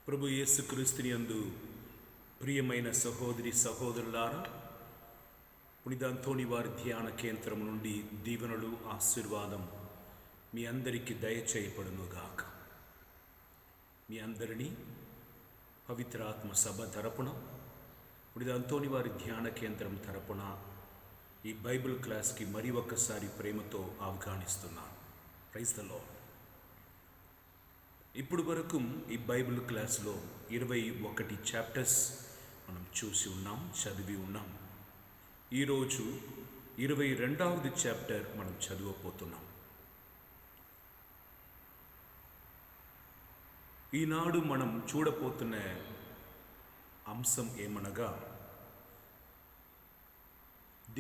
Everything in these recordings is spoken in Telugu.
ప్రభు యేసుక్రీస్తుని యందు ప్రియమైన సహోదరి సహోదరులారా, పునీత అంతోని వారి ధ్యాన కేంద్రం నుండి దీవెనలు ఆశీర్వాదం మీ అందరికీ దయచేయబడునుగాక. మీ అందరినీ పవిత్రాత్మ సభ తరపున, పునీత అంతోని వారి ధ్యాన కేంద్రం తరపున ఈ బైబిల్ క్లాస్కి మరి ఒక్కసారి ప్రేమతో ఆహ్వానిస్తున్నాను. Praise the Lord. ఇప్పుడు వరకు ఈ బైబిల్ క్లాస్లో 21 చాప్టర్స్ మనం చూసి ఉన్నాం, చదివి ఉన్నాం. ఈరోజు 22వ చాప్టర్ మనం చదవబోతున్నాం. ఈనాడు మనం చూడబోతున్న అంశం ఏమనగా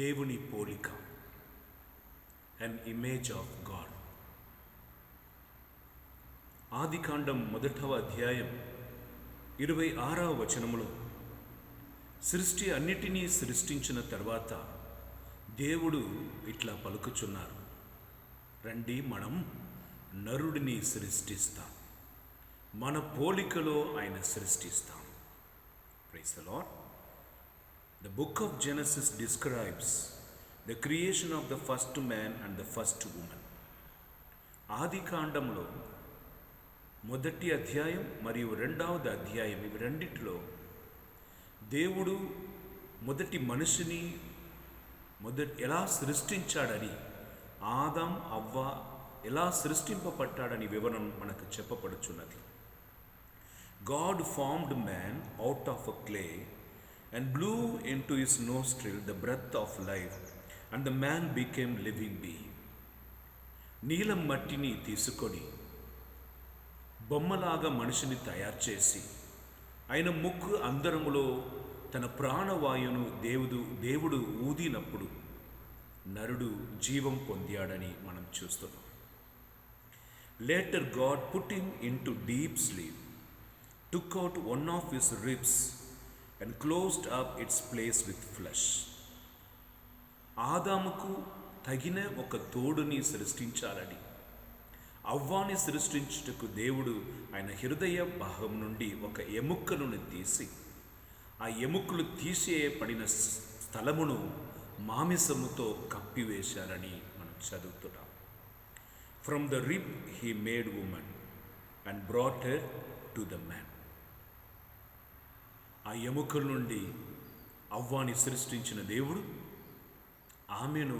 దేవుని పోలిక, అన్ ఇమేజ్ ఆఫ్ గాడ్. ఆదికాండం 1వ అధ్యాయం 26వ వచనములో సృష్టి అన్నిటినీ సృష్టించిన తర్వాత దేవుడు ఇట్లా పలుకుచున్నారు, రండి మనం నరుడిని సృష్టిస్తాం, మన పోలికలో ఆయన సృష్టిస్తాం. Praise the Lord. The book of Genesis describes the creation of the first man and the first woman. ఆదికాండంలో 1వ అధ్యాయం మరియు 2వ అధ్యాయం, ఇవి రెండిట్లో దేవుడు మొదటి మనిషిని ఎలా సృష్టించాడని, ఆదాం అవ్వ ఎలా సృష్టింపబడ్డాడని వివరణ మనకు చెప్పబడుచున్నది. God formed man out of a clay and blew into his nostril the breath of life, and the man became living being. నీలం మట్టిని తీసుకొని బొమ్మలాగా మనిషిని తయారు చేసి ఆయన ముక్కు అందరములో తన ప్రాణవాయువును దేవుడు ఊదినప్పుడు నరుడు జీవం పొందాడని మనం చూస్తున్నాం. Later God put him into deep sleep, took out one of his ribs and closed up its place with flesh. ఆదాముకు తగిన ఒక తోడుని సృష్టించాలని, అవ్వాని సృష్టించుటకు దేవుడు ఆయన హృదయ భాగం నుండి ఒక ఎముకలను తీసి, ఆ ఎముకలు తీసేయబడిన స్థలమును మాంసముతో కప్పివేశారని మనం చదువుతున్నాం. From the rib he made woman and brought her to the man. ఆ ఎముకల నుండి అవ్వాని సృష్టించిన దేవుడు ఆమెను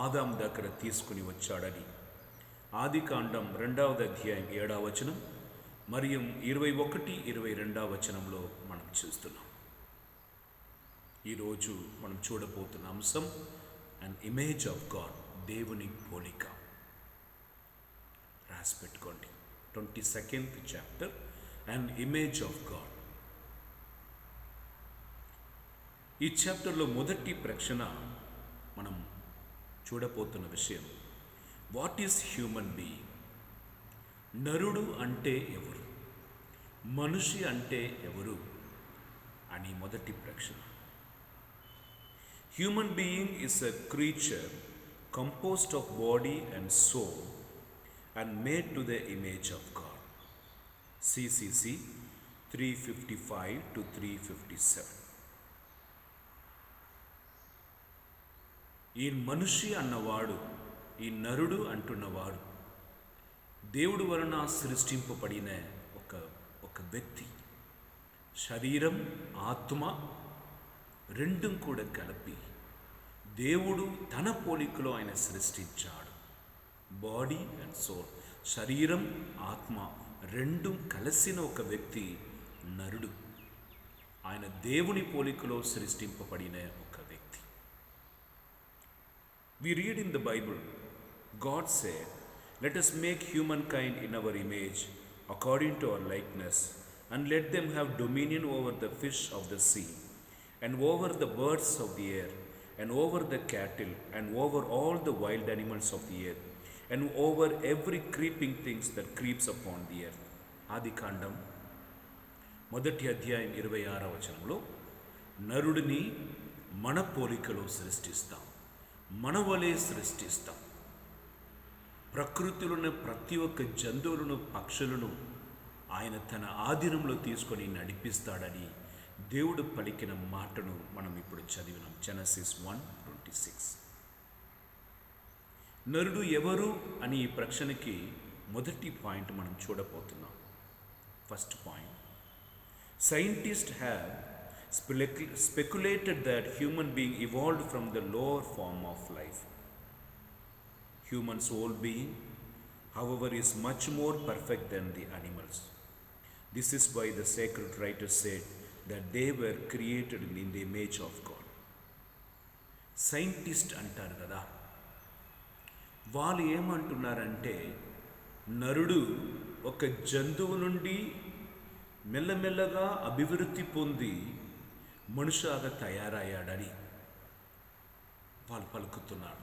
ఆదాం దగ్గర తీసుకుని వచ్చాడని ఆదికాండం 2వ అధ్యాయం 7వ వచనం మరియు 21, 22వ వచనంలో మనం చూస్తున్నాం. ఈరోజు మనం చూడబోతున్న అంశం అన్ ఇమేజ్ ఆఫ్ గాడ్, దేవుని పోలిక. రాసి పెట్టుకోండి. 22nd chapter, an image of God. ఈ చాప్టర్లో మొదటి ప్రశ్న మనం చూడబోతున్న విషయం, వాట్ ఈస్ హ్యూమన్ బీయింగ్? నరుడు అంటే ఎవరు, మనిషి అంటే ఎవరు అని మొదటి ప్రశ్న. Human being is a creature composed of body and soul and made to the image of God. CCC 355 to 357. ఈ మనిషి అన్నవాడు, ఈ నరుడు అంటున్నవాడు దేవుడు వలన సృష్టింపబడిన ఒక వ్యక్తి. శరీరం, ఆత్మ రెండూ కూడా కలిపి దేవుడు తన పోలికలో ఆయన సృష్టించాడు. బాడీ అండ్ సోల్, శరీరం, ఆత్మ రెండూ కలిసిన ఒక వ్యక్తి నరుడు. ఆయన దేవుని పోలికలో సృష్టింపబడిన ఒక వ్యక్తి. We read in the Bible, God said, let us make humankind in our image, according to our likeness, and let them have dominion over the fish of the sea, and over the birds of the air, and over the cattle, and over all the wild animals of the earth, and over every creeping things that creeps upon the earth. ఆదికాండం 1వ అధ్యాయం 26వ వచనంలో నరుడిని మన పోలికలో సృష్టిస్తాం, మన వలె సృష్టిస్తాం. ప్రకృతిలోని ప్రతి ఒక్క జంతువులను, పక్షులను ఆయన తన ఆధీనంలో తీసుకొని నడిపిస్తాడని దేవుడు పలికిన మాటను మనం ఇప్పుడు చదివినాం. జెనసిస్ 1:26. నరుడు ఎవరు అని ఈ ప్రశ్నకి మొదటి పాయింట్ మనం చూడబోతున్నాం. First point, scientists have speculated that human being evolved from the lower form of life. Human soul being, however, is much more perfect than the animals. This is why the sacred writers said that they were created in the image of God. Scientist అంటారు కదా, వాళ్ళు ఏమంటున్నారంటే నరుడు ఒక జంతువు నుండి మెల్లమెల్లగా అభివృద్ధి పొంది మనుషుగా తయారయ్యాడని వాళ్ళు పలుకుతున్నారు.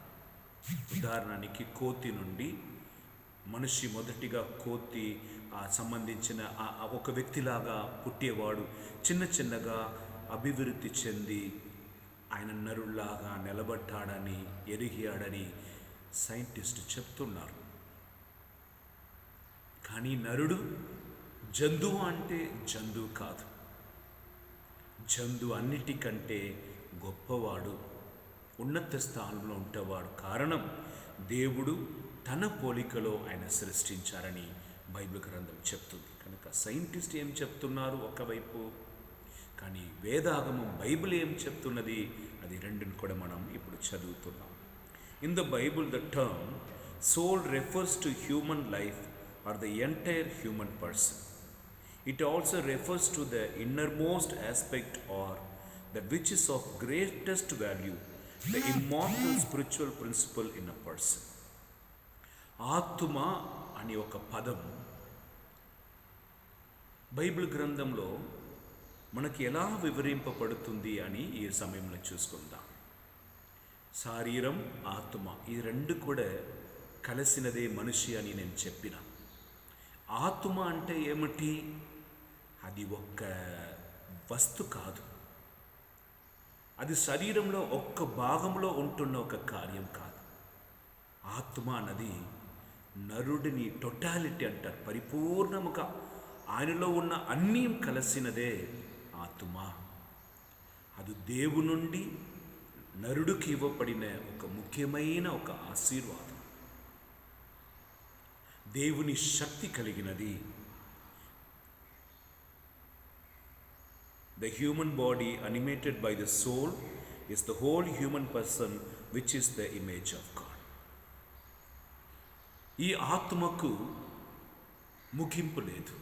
ఉదాహరణకి కోతి నుండి మనిషి మొదటిగా కోతి సంబంధించిన ఒక వ్యక్తిలాగా పుట్టేవాడు చిన్న చిన్నగా అభివృద్ధి చెంది ఆయన నరుల్లాగా నిలబడ్డాడని ఎరిగాడని సైంటిస్ట్ చెప్తున్నారు. కానీ నరుడు జంతువు అంటే జంతువు కాదు. జంతువు అన్నిటికంటే గొప్పవాడు, ఉన్నత స్థానంలో ఉంటేవాడు. కారణం దేవుడు తన పోలికలో ఆయన సృష్టించారని బైబిల్ గ్రంథం చెప్తుంది. కనుక సైంటిస్ట్ ఏం చెప్తున్నారు ఒకవైపు, కానీ వేదాగమం బైబిల్ ఏం చెప్తున్నది, అది రెండుని కూడా మనం ఇప్పుడు చదువుతున్నాం. In the Bible the term soul refers to human life or the entire human person. It also refers to the innermost aspect or that which is of greatest value, the immortal spiritual principle in a person. ఆత్మ అనే ఒక పదం బైబిల్ గ్రంథంలో మనకి ఎలా వివరింపబడుతుంది అని ఈ సమయంలో చూసుకుందాం. శరీరం, ఆత్మ ఈ రెండు కూడా కలిసినదే మనిషి అని నేను చెప్పిన. ఆత్మ అంటే ఏమిటి? అది ఒక్క వస్తు కాదు, అది శరీరంలో ఒక్క భాగంలో ఉంటున్న ఒక కార్యం కాదు. ఆత్మ అన్నది నరుడిని టోటాలిటీ అంటారు, పరిపూర్ణముగా ఆయనలో ఉన్న అన్నీ కలిసినదే ఆత్మ. అది దేవుని నుండి నరుడికి ఇవ్వబడిన ఒక ముఖ్యమైన ఒక ఆశీర్వాదం, దేవుని శక్తి కలిగినది. The human body animated by the soul is the whole human person which is the image of God. ఈ ఆత్మకు ముగింపు లేదు.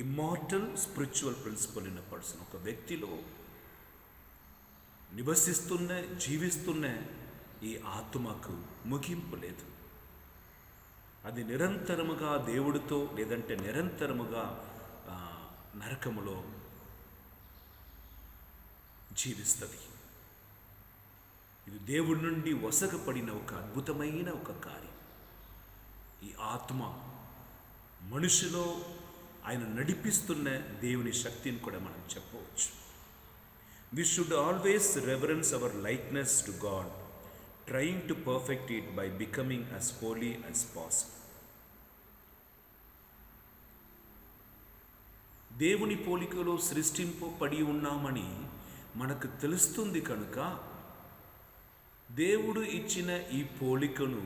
Immortal spiritual principle in a person, ఒక వ్యక్తిలో నివసిస్తున్న జీవిస్తున్న ఈ ఆత్మకు ముగింపు లేదు. అది నిరంతరముగా దేవుడితో లేదంటే నిరంతరముగా నరకములో జీవిస్తుంది. ఇది దేవుడి నుండి వసగపడిన ఒక అద్భుతమైన ఒక కార్యం. ఈ ఆత్మ మనిషిలో ఆయన నడిపిస్తున్న దేవుని శక్తిని కూడా మనం చెప్పవచ్చు. We should always reverence our likeness to God, trying to perfect it by becoming as holy as possible. దేవుని పోలికలో సృష్టింపబడి ఉన్నామని మనకు తెలుస్తుంది కనుక దేవుడు ఇచ్చిన ఈ పోలికను,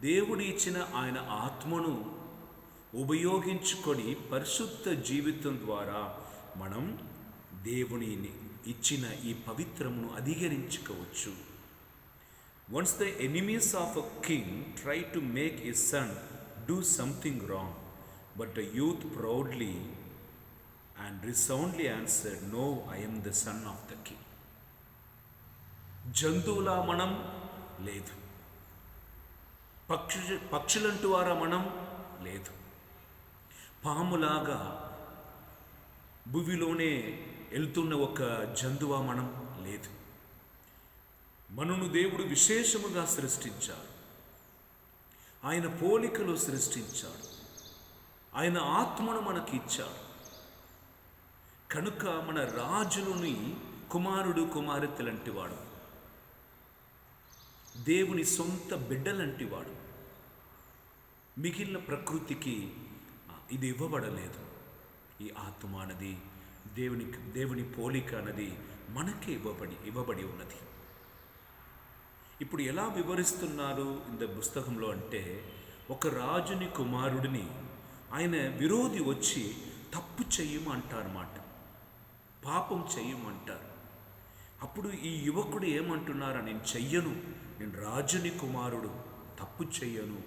దేవుడు ఇచ్చిన ఆయన ఆత్మను ఉపయోగించుకొని పరిశుద్ధ జీవితం ద్వారా మనం దేవుని ఇచ్చిన ఈ పవిత్రమును అధిగరించుకోవచ్చు. Once the enemies of a king tried to make his son do something wrong, but the youth proudly and resoundly answered, "No, I am the son of the king." జంతువులా మనం లేదు, పక్షులంటూ వారా మనం లేదు, పాములాగా భూమిలోనే వెళ్తున్న ఒక జంతువా మనం లేదు. మనను దేవుడు విశేషముగా సృష్టించాడు, ఆయన పోలికలో సృష్టించాడు, ఆయన ఆత్మను మనకి ఇచ్చాడు. కనుక మన రాజులని కుమారుడు కుమార్తెలంటి వాడు, దేవుని సొంత బిడ్డలంటి వాడు. మిగిలిన ప్రకృతికి ఇది ఇవ్వబడలేదు. ఈ ఆత్మ అన్నది దేవుని పోలిక అన్నది మనకే ఇవ్వబడి ఉన్నది. ఇప్పుడు ఎలా వివరిస్తున్నారు ఇంత పుస్తకంలో అంటే, ఒక రాజుని కుమారుడిని ఆయన విరోధి వచ్చి తప్పు చెయ్యమంటారన్నమాట, పాపం చెయ్యమంటారు. అప్పుడు ఈ యువకుడు ఏమంటున్నారా, నేను చెయ్యను, నేను రాజుని కుమారుడు, తప్పు చెయ్యను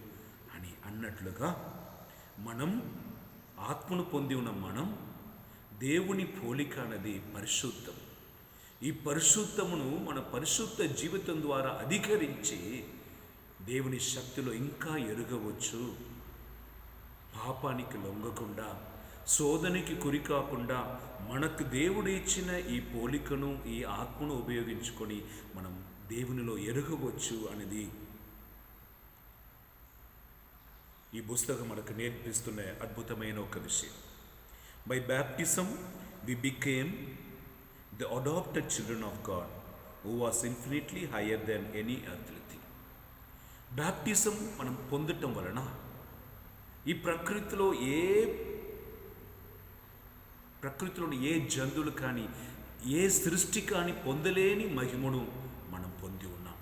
అని అన్నట్లుగా మనం ఆత్మను పొంది ఉన్న మనం దేవుని పోలిక అన్నది పరిశుద్ధం. ఈ పరిశుద్ధమును మన పరిశుద్ధ జీవితం ద్వారా అధికరించి దేవుని శక్తిలో ఇంకా ఎరగవచ్చు. పాపానికి లొంగకుండా, శోధనకి గురి కాకుండా మనకు దేవుడు ఇచ్చిన ఈ పోలికను, ఈ ఆత్మను ఉపయోగించుకొని మనం దేవునిలో ఎరగవచ్చు అనేది ఈ పుస్తకం మనకు నేర్పిస్తున్న అద్భుతమైన ఒక విషయం. By baptism we became the adopted children of God, who was infinitely higher than any earthly thing. Baptism మనం పొందటం వలన ఈ ప్రకృతిలోని ఏ జంతువులు కానీ, ఏ సృష్టి కానీ పొందలేని మహిమను మనం పొంది ఉన్నాం.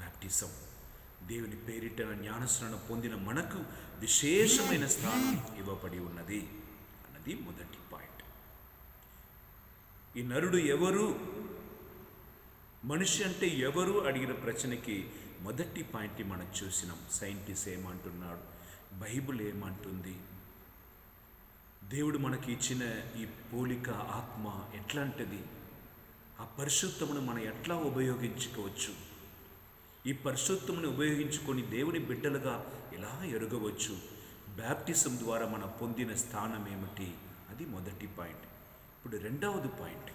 బ్యాప్టిజం దేవుని పేరిట జ్ఞానస్నానం పొందిన మనకు విశేషమైన స్థానం ఇవ్వబడి ఉన్నది అన్నది మొదటి పాయింట్. ఈ నరుడు ఎవరు, మనిషి అంటే ఎవరు అడిగిన ప్రశ్నకి మొదటి పాయింట్ మనం చూసినాం. సైంటిస్ట్ ఏమంటున్నాడు, బైబిల్ ఏమంటుంది, దేవుడు మనకి ఇచ్చిన ఈ పోలిక ఆత్మ ఎట్లాంటిది, ఆ పరిశుద్ధమును మనం ఎట్లా ఉపయోగించుకోవచ్చు, ఈ పరిశుద్ధమును ఉపయోగించుకొని దేవుని బిడ్డలుగా ఎలా ఎరగవచ్చు, బ్యాప్టిజం ద్వారా మనం పొందిన స్థానం ఏమిటి, అది మొదటి పాయింట్. ఇప్పుడు రెండవది point,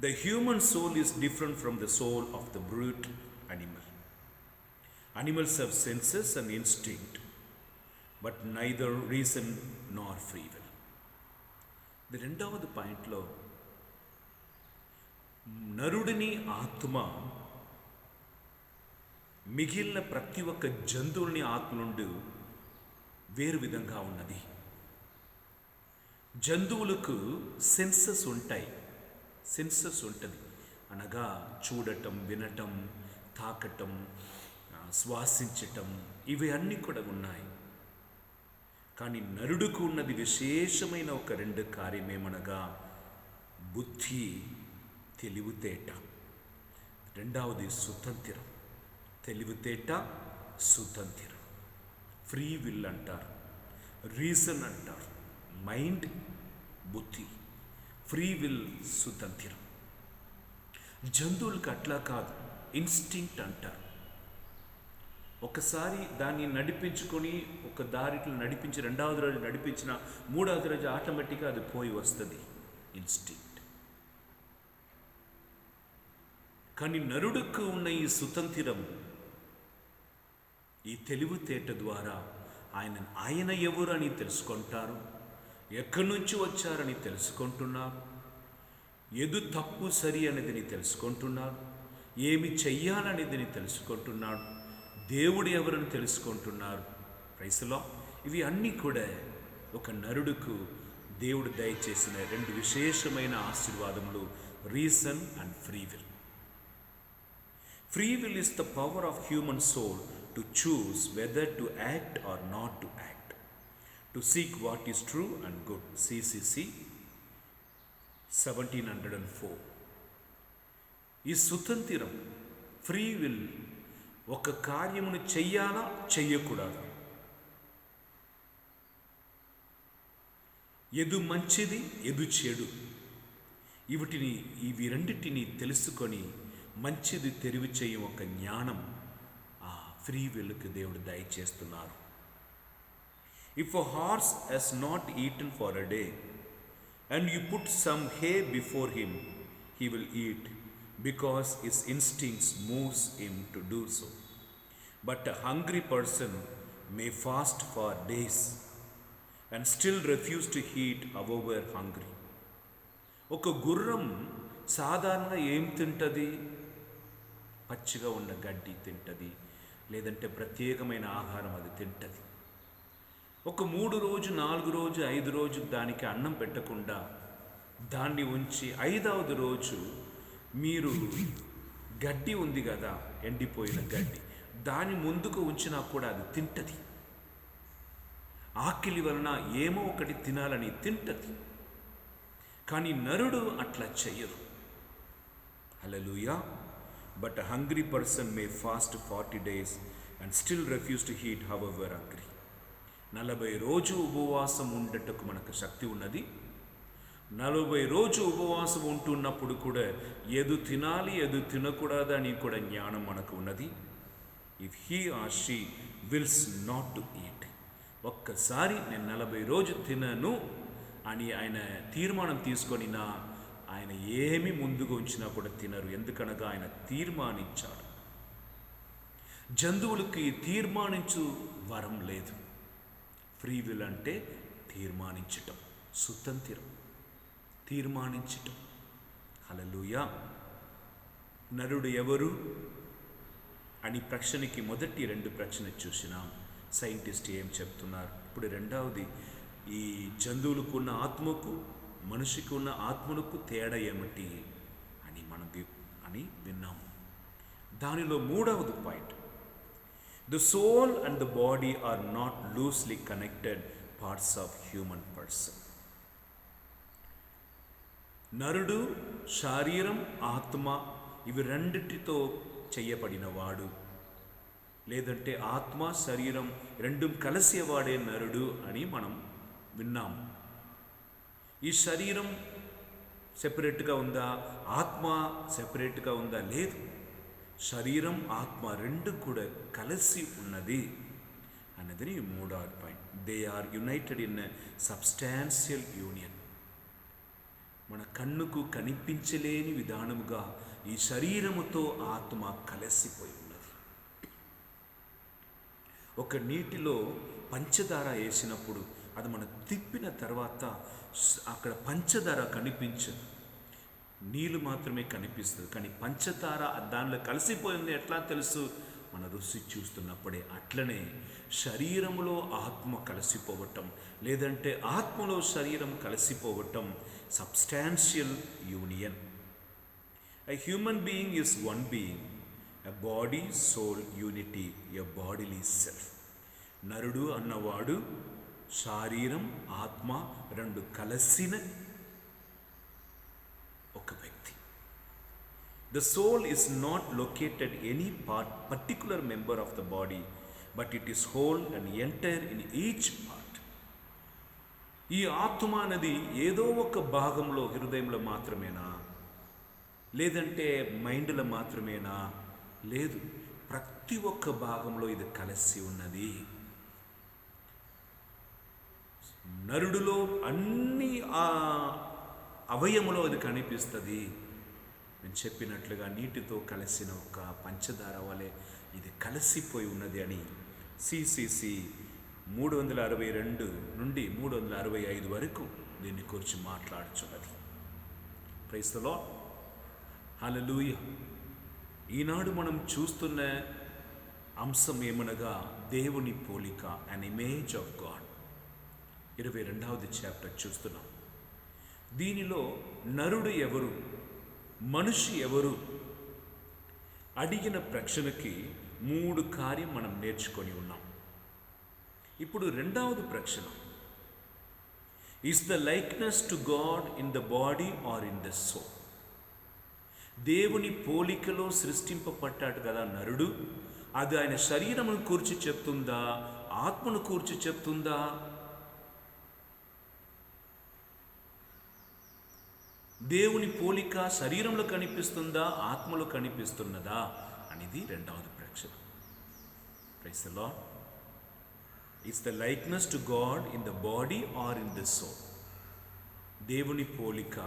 the human soul is different from the soul of the brute animal. Animals have senses and instinct, but neither reason nor free will. ఇది రెండవది పాయింట్లో, నరుడిని ఆత్మ మిగిలిన ప్రతి ఒక్క జంతువుల్ని ఆత్మ నుండి వేరు విధంగా ఉన్నది. జంతువులకు సెన్సెస్ ఉంటాయి, సెన్సెస్ ఉంటుంది అనగా చూడటం, వినటం, తాకటం, శ్వాసించటం, ఇవి అన్నీ కూడా ఉన్నాయి. కానీ నరుడుకు ఉన్నది విశేషమైన ఒక రెండు కార్యమేమనగా బుద్ధి, తెలివితేట. రెండవది సుతంత్రం. తెలివితేట, సుతంత్రం, ఫ్రీ విల్ అంటారు, రీజన్ అంటారు. మైండ్, బుద్ధి, ఫ్రీ విల్, సుతంత్రం. జంతువులకు అట్లా కాదు, ఇన్స్టింక్ట్ అంటారు. ఒకసారి దాన్ని నడిపించుకొని ఒక దారిలో నడిపించి, రెండవది రోజు నడిపించిన, మూడవది రోజు ఆటోమేటిక్గా అది పోయి వస్తుంది, ఇన్స్టింక్ట్. కానీ నరుడుకు ఉన్న ఈ సుతంత్రం, ఈ తెలివితేట ద్వారా ఆయన ఎవరు అని తెలుసుకుంటారు, ఎక్కడి నుంచి వచ్చారని తెలుసుకుంటున్నారు, ఎదు తప్పు సరి అనేదిని తెలుసుకుంటున్నారు, ఏమి చెయ్యాలనేదిని తెలుసుకుంటున్నాడు, దేవుడు ఎవరని తెలుసుకుంటున్నారు. ప్రైస్లో ఇవి అన్నీ కూడా ఒక నరుడుకు దేవుడు దయచేసిన రెండు విశేషమైన ఆశీర్వాదములు, reason and free will. Free will is the power of human soul to choose whether to act or not to act, to seek what is true and good. CCC 1704. ఈ సుతంత్రం, ఫ్రీ విల్, ఒక కార్యమును చెయ్యాలా చెయ్యకూడదు, ఎదు మంచిది ఎదు చెడు, ఇవి రెండింటిని తెలుసుకొని మంచిది తెరివి చేయ ఒక జ్ఞానం ఆ ఫ్రీ విల్కి దేవుడు దయచేస్తున్నారు. If a horse has not eaten for a day and you put some hay before him, he will eat, because his instincts moves him to do so. But a hungry person may fast for days and still refuse to eat however hungry. ఒక గుర్రం సాధారణంగా ఏం తింటుంది? పచ్చిగా ఉన్న గడ్డి తింటుంది, లేదంటే ప్రత్యేకమైన ఆహారం అది తింటుంది. ఒక 3 రోజు 4 రోజు 5 రోజు దానికి అన్నం పెట్టకుండా దాన్ని ఉంచి 5వ రోజు మీరు గడ్డి ఉంది కదా, ఎండిపోయిన గడ్డి, దాని ముందుకు ఉంచినా కూడా అది తింటది. ఆకలి వలన ఏమో ఒకటి తినాలని తింటది. కానీ నరుడు అట్లా చెయ్యరు. Hallelujah. But a hungry person may fast 40 days and still refuse to eat however hungry. 40 రోజు ఉపవాసం ఉండటకు మనకు శక్తి ఉన్నది. 40 రోజు ఉపవాసం ఉంటున్నప్పుడు కూడా ఏది తినాలి ఏది తినకూడదు అని కూడా జ్ఞానం మనకు ఉన్నది. If he or she wills not to eat, ఒక్కసారి నేను 40 రోజు తినను అని ఆయన తీర్మానం తీసుకొనినా ఆయన ఏమి ముందుగా ఉంచినా కూడా తినరు. ఎందుకనగా ఆయన తీర్మానించాడు. జంతువులకి తీర్మానించు వరం లేదు. ఫ్రీ విల్ అంటే తీర్మానించటం, సుతంత్రం, తీర్మానించటం. హల్లెలూయా. నరుడు ఎవరు అని ప్రశ్నకి మొదటి 2 ప్రశ్నలు చూసినాం. సైంటిస్ట్ ఏం చెప్తున్నారు. ఇప్పుడు రెండవది, ఈ జంతువులకు ఉన్న ఆత్మకు మనిషికి ఉన్న ఆత్మలకు తేడా ఏమిటి అని విన్నాము. దానిలో 3వది point, the soul and the body are not loosely connected parts of human person. నరుడు శరీరం ఆత్మ ఇవి రెండిటితో చేయబడినవాడు, లేదంటే ఆత్మ శరీరం రెండు కలిసేవాడే నరుడు అని మనం విన్నాము. ఈ శరీరం సెపరేట్గా ఉందా, ఆత్మ సెపరేట్గా ఉందా? లేదు. శరీరం ఆత్మ రెండు కూడా కలిసి ఉన్నది అన్నది 3వ point. They are united in substantial union. మన కన్నుకు కనిపించలేని విధానముగా ఈ శరీరముతో ఆత్మ కలిసిపోయి ఉన్నది. ఒక నీటిలో పంచదార వేసినప్పుడు అది మనం తిప్పిన తర్వాత అక్కడ పంచదార కనిపించదు, నీళ్ళు మాత్రమే కనిపిస్తుంది. కానీ పంచదార దానిలో కలిసిపోయింది ఎట్లా తెలుసు? మన రుచి చూస్తున్నప్పుడే. అట్లనే శరీరములో ఆత్మ కలిసిపోవటం, లేదంటే ఆత్మలో శరీరం కలిసిపోవటం substantial union. A human being is one being, a body, soul, unity, a bodily self. నరుడు అన్నవాడు శరీరం ఆత్మ రెండు కలిసిన ఒక వ్యక్తి. The soul is not located any particular member of the body, but it is whole and entire in each part. ఈ ఆత్మ అనేది ఏదో ఒక భాగంలో, హృదయంలో మాత్రమేనా, లేదంటే మైండ్లో మాత్రమేనా? లేదు, ప్రతి ఒక్క భాగంలో ఇది కలిసి ఉన్నది. నరుడులో అన్ని అవయములో అది కనిపిస్తుంది. నేను చెప్పినట్లుగా నీటితో కలిసిన ఒక పంచదార వలె ఇది కలిసిపోయి ఉన్నది అని సిసిసి 362 నుండి 365 వరకు దీన్ని గురించి మాట్లాడుచున్నది. Praise the Lord. హల్లెలూయా. ఈనాడు మనం చూస్తున్న అంశం ఏమనగా దేవుని పోలిక, అన్ ఇమేజ్ ఆఫ్ గాడ్. 22వ చాప్టర్ చూస్తున్నాం. దీనిలో నరుడు ఎవరు, మనిషి ఎవరు అడిగిన ప్రశ్నకి 3 కార్యం మనం నేర్చుకొని ఉన్నాం. ఇప్పుడు 2వ ప్రశ్న, is the likeness to God in the body or in the soul? దేవుని పోలికలో సృష్టింపబడ్డాడు కదా నరుడు, అది ఆయన శరీరమును కూర్చి చెప్తుందా, ఆత్మను కూర్చి చెప్తుందా? దేవుని పోలిక శరీరంలో కనిపిస్తుందా, ఆత్మలో కనిపిస్తున్నదా అనేది 2వ ప్రశ్న. Praise the Lord. Is the likeness to God in the body or in the soul? దేవుని పోలిక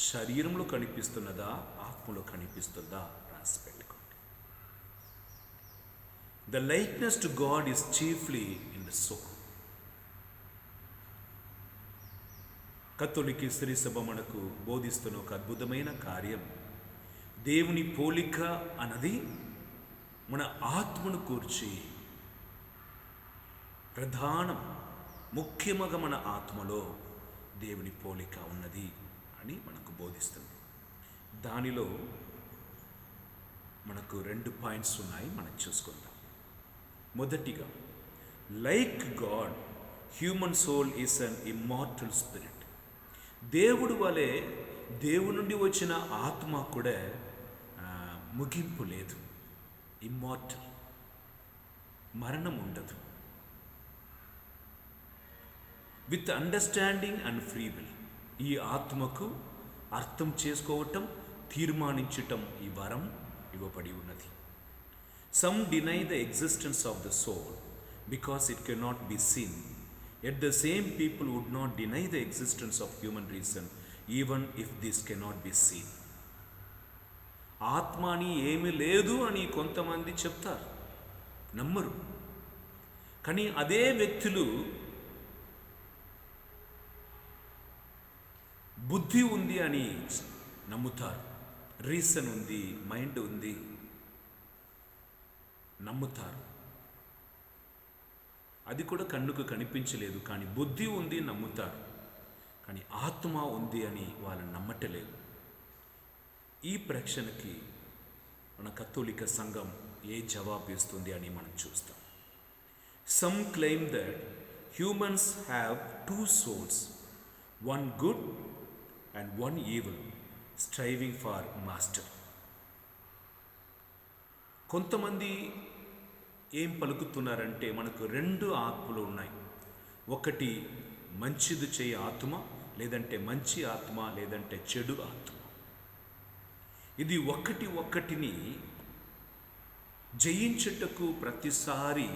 శరీరంలో కనిపిస్తున్నదా, ఆత్మలో కనిపిస్తుందా? రాసి పెట్టుకోండి. The likeness to God is chiefly in the soul. కథోలిక స్త్రీ సభ మనకు బోధిస్తున్న ఒక అద్భుతమైన కార్యం, దేవుని పోలిక అన్నది మన ఆత్మను కూర్చి ప్రధానం. ముఖ్యముగా మన ఆత్మలో దేవుని పోలిక ఉన్నది అని మనకు బోధిస్తుంది. దానిలో మనకు 2 పాయింట్స్ ఉన్నాయి, మనం చూసుకుందాం. మొదటిగా, like God human soul is an immortal spirit. దేవుడు వలె దేవుడి నుండి వచ్చిన ఆత్మ కూడా ముగింపు లేదు, ఇమ్మార్టల్, మరణం ఉండదు. With understanding and free will, ఈ ఆత్మకు అర్థం చేసుకోవటం, తీర్మానించటం ఈ వరం ఇవ్వబడి ఉన్నది. Some deny the existence of the soul because it cannot be seen. At the same people would not deny the existence of human reason even if this cannot be seen. ఆత్మ అని ఏమీ లేదు అని కొంతమంది చెప్తారు, నమ్మరు. కానీ అదే వ్యక్తులు బుద్ధి ఉంది అని నమ్ముతారు, రీజన్ ఉంది, మైండ్ ఉంది, నమ్ముతారు. అది కూడా కన్నుకు కనిపించలేదు, కానీ బుద్ధి ఉంది, నమ్ముతారు. కానీ ఆత్మ ఉంది అని వాళ్ళు నమ్మటలేదు. ఈ ప్రశ్నకి మన కథోలిక సంఘం ఏ జవాబు ఇస్తుంది అని మనం చూస్తాం. Some claim that humans have 2 souls, one good and one evil, striving for master. కొంతమంది ఏం పలుకుతున్నారంటే మనకు 2 ఆత్మలు ఉన్నాయి. ఒకటి మంచిది చేయ ఆత్మ, లేదంటే మంచి ఆత్మ, లేదంటే చెడు ఆత్మ. ఇది ఒక్కటిని జయించుటకు ప్రతిసారి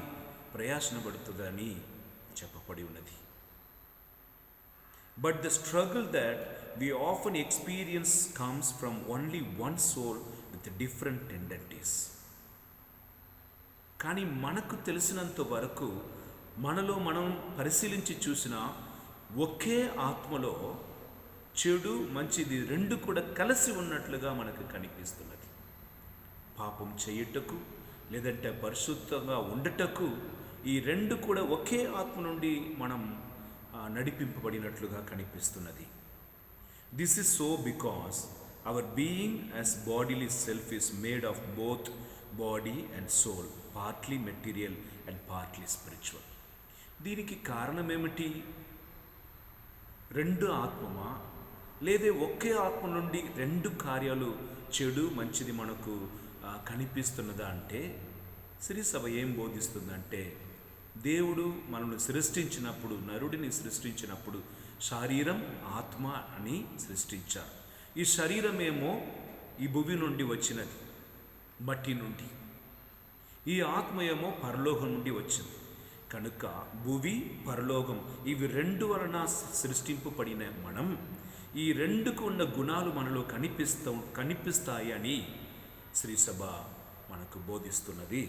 ప్రయాసపడుతుందని చెప్పబడి ఉన్నది. But the struggle that we often experience comes from only one soul with different tendencies. కానీ మనకు తెలిసినంత వరకు, మనలో మనం పరిశీలించి చూసిన ఒకే ఆత్మలో చెడు మంచిది 2 కూడా కలిసి ఉన్నట్లుగా మనకు కనిపిస్తున్నది. పాపం చేయుటకు లేదంటే పరిశుద్ధంగా ఉండటకు ఈ 2 కూడా ఒకే ఆత్మ నుండి మనం నడిపింపబడినట్లుగా కనిపిస్తున్నది. This is so because our being as bodily self is made of both body and soul, partly material and partly spiritual. దీనికి కారణం ఏమిటి? 2 ఆత్మమా, లేదా ఒకే ఆత్మ నుండి 2 కార్యాలు చెడు మంచిది మనకు కనిపిస్తున్నదా అంటే, శ్రీసభ ఏం బోధిస్తుందంటే, దేవుడు మనల్ని సృష్టించినప్పుడు, నరుడిని సృష్టించినప్పుడు శరీరం ఆత్మ అని సృష్టించారు. ఈ శరీరమేమో ఈ భూమి నుండి వచ్చినది, మట్టి నుండి. ఈ ఆత్మ ఏమో పరలోకం నుండి వచ్చింది. కనుక భూమి పరలోకం ఇవి 2 వలన సృష్టింపబడిన మనం ఈ 2కు ఉన్న గుణాలు మనలో కనిపిస్తాయి అని శ్రీసభ మనకు బోధిస్తున్నది.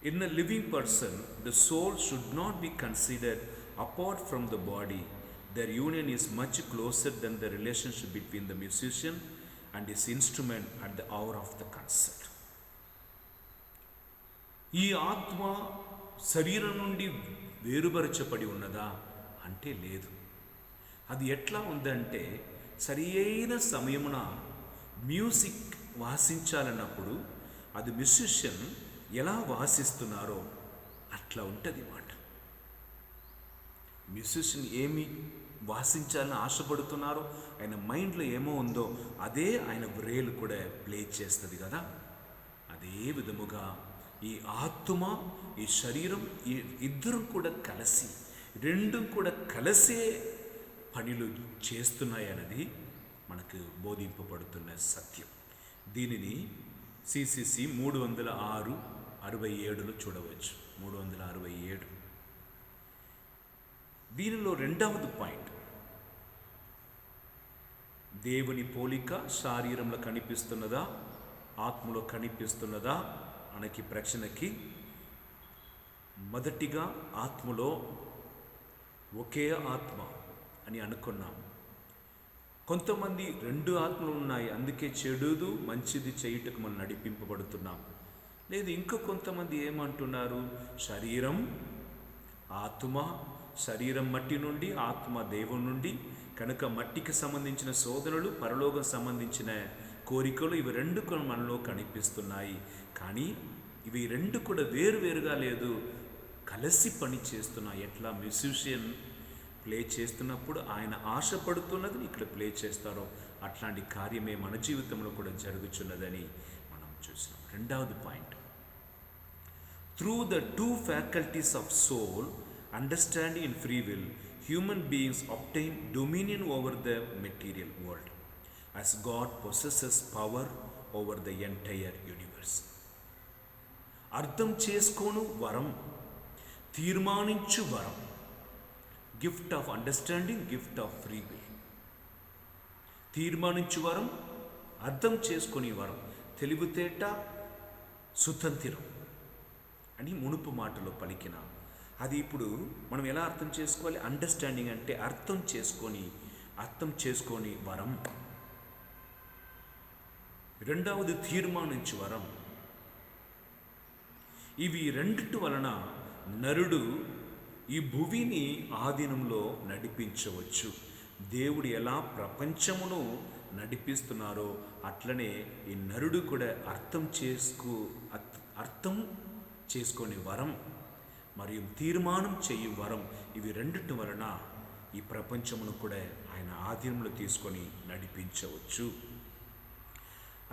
In a living person, the soul should not be considered apart from the body. Their union is much closer than the relationship between the musician and his instrument at the hour of the concert. ఈ ఆత్మ శరీరం నుండి వేరుపరచబడి ఉన్నదా అంటే లేదు. అది ఎట్లా ఉందంటే, సరి అయిన సమయమున మ్యూజిక్ వాసించాలన్నప్పుడు అది మ్యూజిషియన్ ఎలా వాసిస్తున్నారో అట్లా ఉంటుంది మాట. మ్యూజిషియన్ ఏమి వాసించాలని ఆశపడుతున్నారో, ఆయన మైండ్లో ఏమో ఉందో అదే ఆయన బ్రెయిన్ కూడా ప్లే చేస్తుంది కదా. అదే విధముగా ఈ ఆత్మ ఈ శరీరం ఈ 2 కూడా కలిసి 2 కూడా కలిసే పనులు చేస్తున్నాయన్నది మనకు బోధింపబడుతున్న సత్యం. దీనిని సిసిసి 306-67లో చూడవచ్చు. 367. దీనిలో 2వ పాయింట్, దేవుని పోలిక శరీరంలో కనిపిస్తున్నదా ఆత్మలో కనిపిస్తున్నదా అనకి ప్రశ్నకి మొదటిగా ఆత్మలో ఒకే ఆత్మ అని అనుకున్నాం. కొంతమంది 2 ఆత్మలు ఉన్నాయి, అందుకే చెడుదు మంచిది చేయుటకు మనం నడిపింపబడుతున్నాం. లేదు, ఇంకా కొంతమంది ఏమంటున్నారు, శరీరం ఆత్మ శరీరం మట్టి నుండి, ఆత్మ దేవుని నుండి. కనుక మట్టికి సంబంధించిన శోధనలు, పరలోకం సంబంధించిన కోరికలు, ఇవి రెండు కూడా మనలో కనిపిస్తున్నాయి. కానీ ఇవి రెండు కూడా వేరువేరుగా లేదు, కలిసి పని చేస్తున్నాయి. ఎట్లా మ్యూజిషియన్ ప్లే చేస్తున్నప్పుడు ఆయన ఆశపడుతున్నది ఇక్కడ ప్లే చేస్తారో అట్లాంటి కార్యమే మన జీవితంలో కూడా జరుగుతున్నదని మనం చూసినాం. రెండవది point, through the two faculties of soul, understanding and free will, human beings obtain dominion over the material world as God possesses power over the entire universe. అర్థం చేసుకోను వరం, తీర్మానించు వరం, gift of understanding, gift of free will. తీర్మానించు వరం, అర్థం చేసుకునే వరం, తెలివితేట, సుతంత్రం అని మునుపు మాటలో పలికిన అది ఇప్పుడు మనం ఎలా అర్థం చేసుకోవాలి? అండర్స్టాండింగ్ అంటే అర్థం చేసుకొని వరం. రెండవది తీర్మానించు వరం. ఇవి రెండిటి వలన నరుడు ఈ భూమిని ఆధీనంలో నడిపించవచ్చు. దేవుడు ఎలా ప్రపంచమును నడిపిస్తున్నారో అట్లనే ఈ నరుడు కూడా అర్థం చేసుకునే వరం మరియు తీర్మానం చేయు వరం, ఇవి రెండిటి వలన ఈ ప్రపంచమును కూడా ఆయన ఆధీనంలో తీసుకొని నడిపించవచ్చు.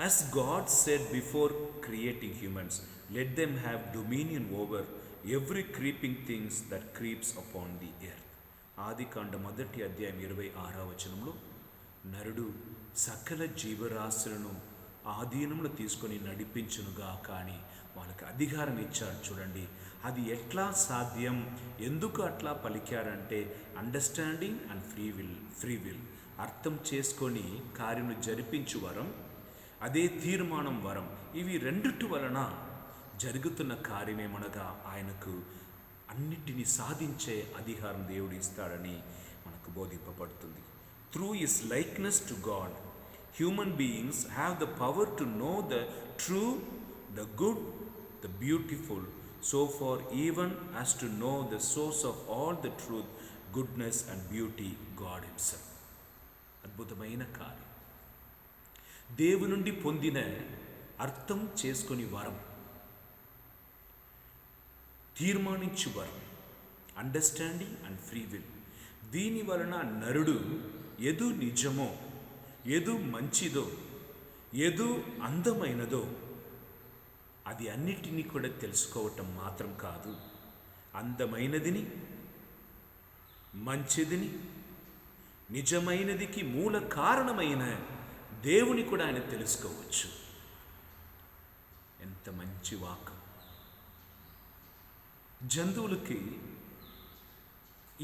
As God said before creating humans, let them have dominion over every creeping things that creeps upon the earth. ఆదికాండ 1వ అధ్యాయం 26వ వచనంలో నరుడు సకల జీవరాశులను ఆధీనంలో తీసుకొని నడిపించునుగా కానీ వాళ్ళకి అధికారం ఇచ్చారు. చూడండి, అది ఎట్లా సాధ్యం, ఎందుకు అట్లా పలికారంటే అండర్స్టాండింగ్ అండ్ ఫ్రీ విల్. అర్థం చేసుకొని కార్యం జరిపించు వరం, అదే తీర్మానం వరం. ఇవి రెండిటి వలన జరుగుతున్న కార్యమేమనగా ఆయనకు అన్నిటినీ సాధించే అధికారం దేవుడు ఇస్తాడని మనకు బోధింపబడుతుంది. Through his likeness to God, human beings have the power to know the true, the good, the beautiful, so far even as to know the source of all the truth, goodness and beauty, God himself. అద్భుతమైన కార్యం. దేవుని నుండి పొందిన అర్థం చేసుకొని వరం, తీర్మానించు వరం, అండర్స్టాండింగ్ అండ్ ఫ్రీ విల్. దీని వలన నరుడు ఏదు నిజమో, ఏదు మంచిదో, ఏదు అందమైనదో అది అన్నిటినీ కూడా తెలుసుకోవటం మాత్రం కాదు, అందమైనదిని, మంచిదిని, నిజమైనదికి మూల కారణమైన దేవుని కూడా ఆయన తెలుసుకోవచ్చు. ఎంత మంచి వాక్. జంతువులకి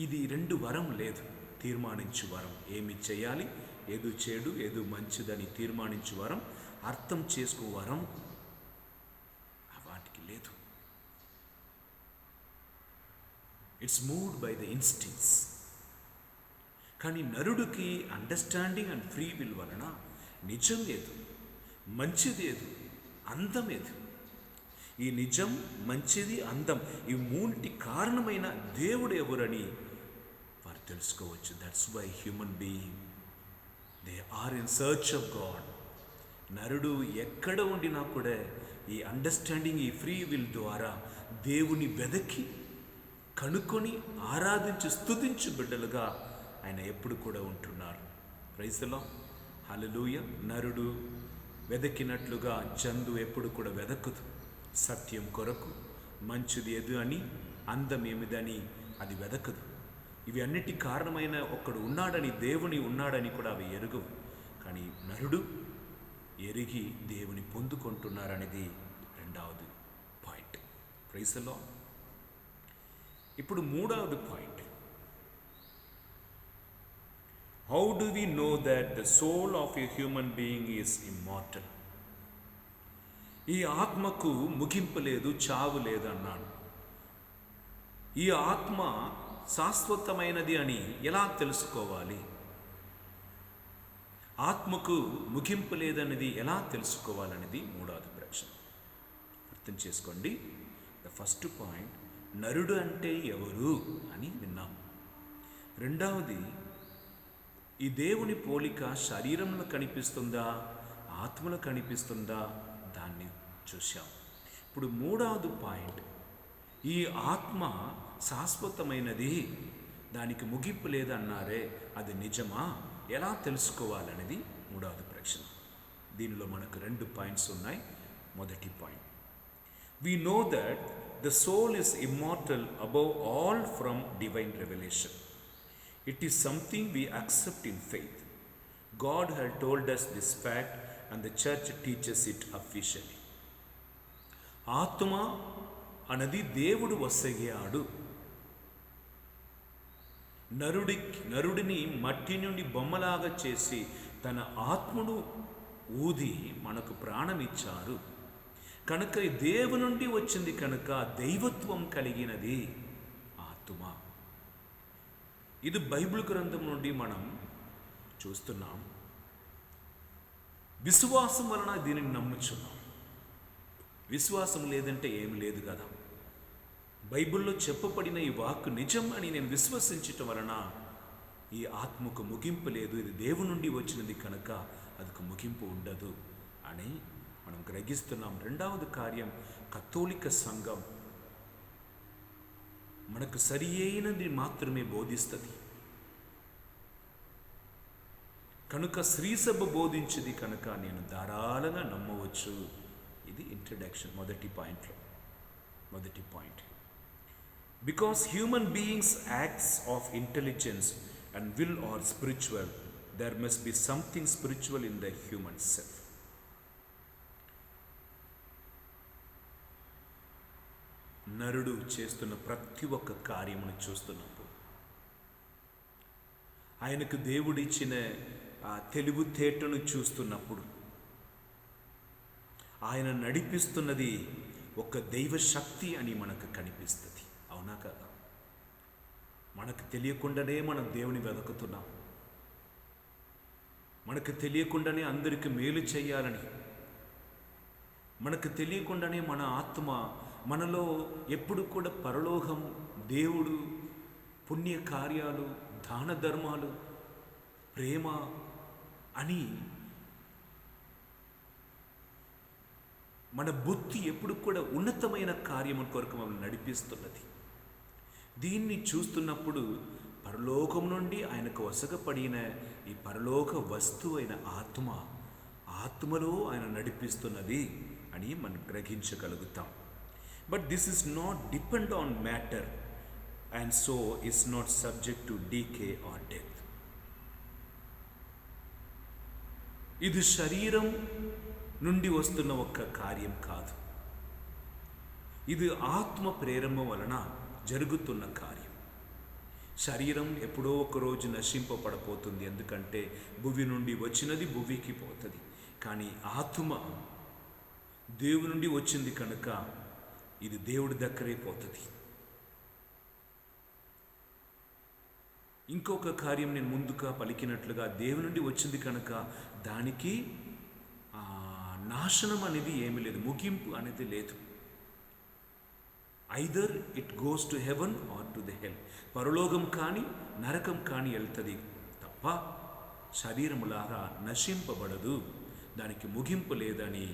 ఇది రెండు వరం లేదు. తీర్మానించు వరం, ఏమి చేయాలి, ఏదు చెడు, ఏదు మంచిదని తీర్మానించు వరం, అర్థం చేసుకో వరం వాటికి లేదు. It's moved by the instincts. కానీ నరుడికి అండర్స్టాండింగ్ అండ్ ఫ్రీ విల్ వలన నిజం ఏదు, మంచిది ఏదు, అందం ఏదు. ఈ నిజం, మంచిది, అందం, ఈ మూడింటి కారణమైన దేవుడు ఎవరని వారు తెలుసుకోవచ్చు. That's why human being they are in search of God. నరుడు ఎక్కడ ఉండినా కూడా ఈ అండర్స్టాండింగ్, ఈ ఫ్రీ విల్ ద్వారా దేవుని వెదకి కనుక్కొని ఆరాధించి స్తుతించు బిడ్డలుగా ఆయన ఎప్పుడు కూడా ఉంటున్నారు. ప్రైజ్ ది లార్డ్, హల్లెలూయా. నరుడు వెదకినట్లుగా జంతువు ఎప్పుడు కూడా వెదకదు. సత్యం కొరకు, మంచిది ఏది అని, అందం ఏమిదని అది వెదకదు. ఇవి అన్నిటి కారణమైన ఒక్కడు ఉన్నాడని, దేవుని ఉన్నాడని కూడా అవి ఎరుగవు. కానీ నరుడు ఎరిగి దేవుని పొందుకుంటున్నారనేది రెండవది పాయింట్. Praise the Lord. ఇప్పుడు మూడవది point, how do we know that the soul of a human being is immortal? ఈ ఆత్మకు ముగింపు లేదు, చావు లేదు అన్నాడు. ఈ ఆత్మ శాశ్వతమైనది అని ఎలా తెలుసుకోవాలి? ఆత్మకు ముగింపు లేదనేది ఎలా తెలుసుకోవాలనేది మూడవది ప్రశ్న. అర్థం చేసుకోండి. ద ఫస్ట్ పాయింట్, నరుడు అంటే ఎవరు అని విన్నాం. రెండవది, ఈ దేవుని పోలిక శరీరంలో కనిపిస్తుందా, ఆత్మలో కనిపిస్తుందా, దాన్ని చూశాం. ఇప్పుడు మూడవది పాయింట్, ఈ ఆత్మ శాశ్వతమైనది, దానికి ముగింపు లేదన్నారే, అది నిజమా, ఎలా తెలుసుకోవాలనేది మూడవది ప్రశ్న. దీనిలో మనకు 2 పాయింట్స్ ఉన్నాయి. మొదటి point, we know that the soul is immortal above all from divine revelation. It is something we accept in faith. God had told us this fact and the church teaches it officially. ఆత్మ అన్నది దేవుడు వసగాడు. నరుడిని మట్టి నుండి బొమ్మలాగా చేసి తన ఆత్మను ఊది మనకు ప్రాణం ఇచ్చారు. కనుక దేవుని నుండి వచ్చింది కనుక దైవత్వం కలిగినది ఆత్మ. ఇది బైబిల్ గ్రంథం నుండి మనం చూస్తున్నాం. విశ్వాసం వలన దీనిని నమ్ముచున్నాం. విశ్వాసం లేదంటే ఏమి లేదు కదా. బైబిల్లో చెప్పబడిన ఈ వాక్కు నిజం అని నేను విశ్వసించటం వలన ఈ ఆత్మకు ముగింపు లేదు, ఇది దేవుని నుండి వచ్చినది కనుక అదికి ముగింపు ఉండదు అని మనం గ్రహిస్తున్నాం. రెండవది కార్యం, కథోలిక సంఘం మనకు సరి అయినది మాత్రమే బోధిస్తుంది కనుక శ్రీసభ బోధించింది కనుక నేను ధారాళంగా నమ్మవచ్చు. ఇది ఇంట్రడక్షన్ మొదటి point. Because human beings acts of intelligence and will or spiritual, there must be something spiritual in the human self. నరుడు చేస్తున్న ప్రతి ఒక్క కార్యమును చూస్తున్నప్పుడు, ఆయనకు దేవుడిచ్చిన తెలివితేటను చూస్తున్నప్పుడు, ఆయన నడిపిస్తున్నది ఒక దైవ శక్తి అని మనకు కనిపిస్తుంది. అవునా కదా? మనకు తెలియకుండానే మనం దేవుని వెతుకుతున్నాం. మనకు తెలియకుండానే అందరికి మేలు చేయాలని, మనకు తెలియకుండానే మన ఆత్మ మనలో ఎప్పుడు కూడా పరలోకం, దేవుడు, పుణ్య కార్యాలు, దాన ధర్మాలు, ప్రేమ అని మన బుద్ధి ఎప్పుడు కూడా ఉన్నతమైన కార్యము కొరకు మమ్మల్ని నడిపిస్తున్నది. దీన్ని చూస్తున్నప్పుడు పరలోకం నుండి ఆయనకు వసగపడిన ఈ పరలోక వస్తువు అయిన ఆత్మలో ఆయన నడిపిస్తున్నది అని మనం గ్రహించగలుగుతాం. But this is not depend on matter and so is not subject to decay or death. ఇది శరీరం నుండి వస్తున్న ఒక్క కార్యం కాదు, ఇది ఆత్మ ప్రేరణ వలన జరుగుతున్న కార్యం. శరీరం ఎప్పుడో ఒక రోజు నశింపబడపోతుంది, ఎందుకంటే భూమి నుండి వచ్చినది భూమికి పోతుంది. కానీ ఆత్మ దేవుని నుండి వచ్చింది కనుక ఇది దేవుడి దగ్గరే పోతుంది. ఇంకొక కార్యం నేను ముందుగా పలికినట్లుగా దేవుని నుండి వచ్చింది కనుక దానికి నాశనం అనేది ఏమీ లేదు, ముగింపు అనేది లేదు. Either it goes to heaven or to the hell, పరలోకం కానీ నరకం కానీ వెళ్తుంది తప్ప శరీరములాగా నశింపబడదు, దానికి ముగింపు లేదని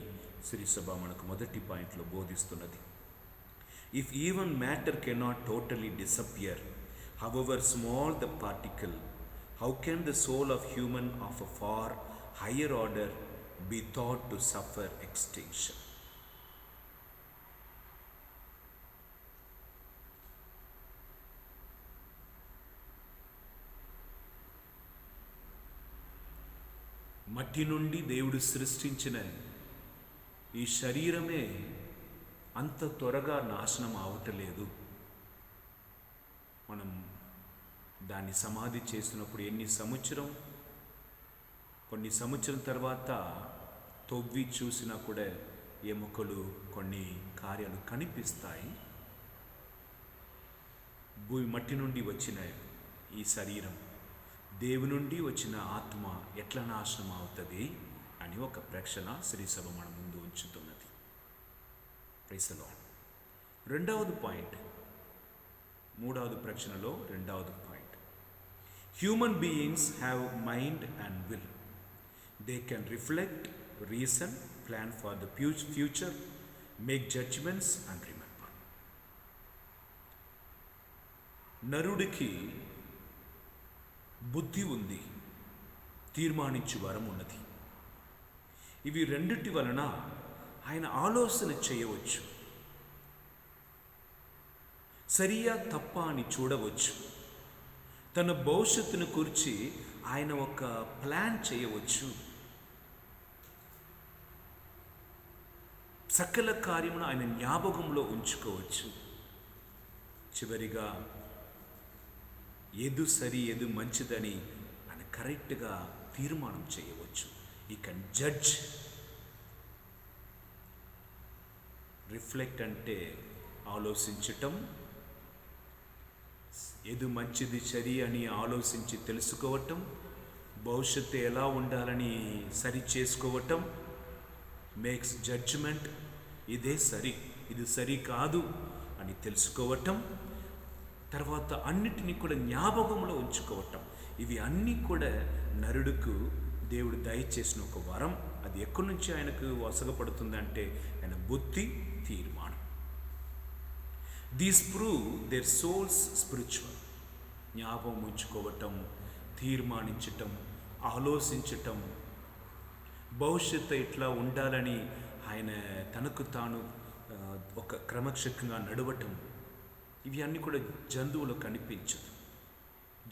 శ్రీసభ మనకు మొదటి పాయింట్లో బోధిస్తున్నది. If even matter cannot totally disappear, however small the particle, how can the soul of human of a far higher order be thought to suffer extinction? మట్టి నుండి దేవుడు సృష్టించిన ఈ శరీరమే అంత త్వరగా నాశనం అవటలేదు. మనం దాన్ని సమాధి చేసినప్పుడు కొన్ని సంవత్సరం తర్వాత తవ్వి చూసినా కూడా ఎముకలు, కొన్ని కార్యాలు కనిపిస్తాయి. మట్టి నుండి వచ్చిన ఈ శరీరం, దేవుని నుండి వచ్చిన ఆత్మ ఎట్లా నాశనం అవుతుంది అని ఒక ప్రశ్న శ్రీసభ మన ముందు ఉంచుతున్నది. Praise the Lord. రెండవది పాయింట్, మూడవది ప్రశ్నలో రెండవది point. Human beings have mind and will. They can reflect, reason, plan for the future, make judgements and remember. నరుడికి బుద్ధి ఉంది, తీర్మానించు వరం ఉన్నది. ఇవి రెండిటి వలన ఆయన ఆలోచన చేయవచ్చు, సరియా తప్ప అని చూడవచ్చు, తన భవిష్యత్తును గురించి ఆయన ఒక ప్లాన్ చేయవచ్చు, సకల కార్యమును ఆయన జ్ఞాపకంలో ఉంచుకోవచ్చు. చివరిగా ఏది సరి ఏది మంచిదని ఆయన కరెక్ట్గా తీర్మానం చేయవచ్చు. ఈ కెన్ జడ్జ్. రిఫ్లెక్ట్ అంటే ఆలోచించటం, ఏది మంచిది సరి అని ఆలోచించి తెలుసుకోవటం, భవిష్యత్తు ఎలా ఉండాలని సరి చేసుకోవటం, మేక్స్ జడ్జ్మెంట్, ఇదే సరి ఇది సరి కాదు అని తెలుసుకోవటం, తర్వాత అన్నిటినీ కూడా జ్ఞాపకంలో ఉంచుకోవటం. ఇవి అన్నీ కూడా నరుడుకు దేవుడు దయచేసిన ఒక వరం. అది ఎక్కడి నుంచి ఆయనకు వసగపడుతుందంటే ఆయన బుద్ధి, తీర్మానం. These prove their souls spiritual. జ్ఞాపకం ఉంచుకోవటం, తీర్మానించటం, ఆలోచించటం, భవిష్యత్తు ఇట్లా ఉండాలని ఆయన తనకు తాను ఒక క్రమశిక్షంగా నడవటం. ఇవి అన్నీ కూడా జంతువులు కనిపించదు.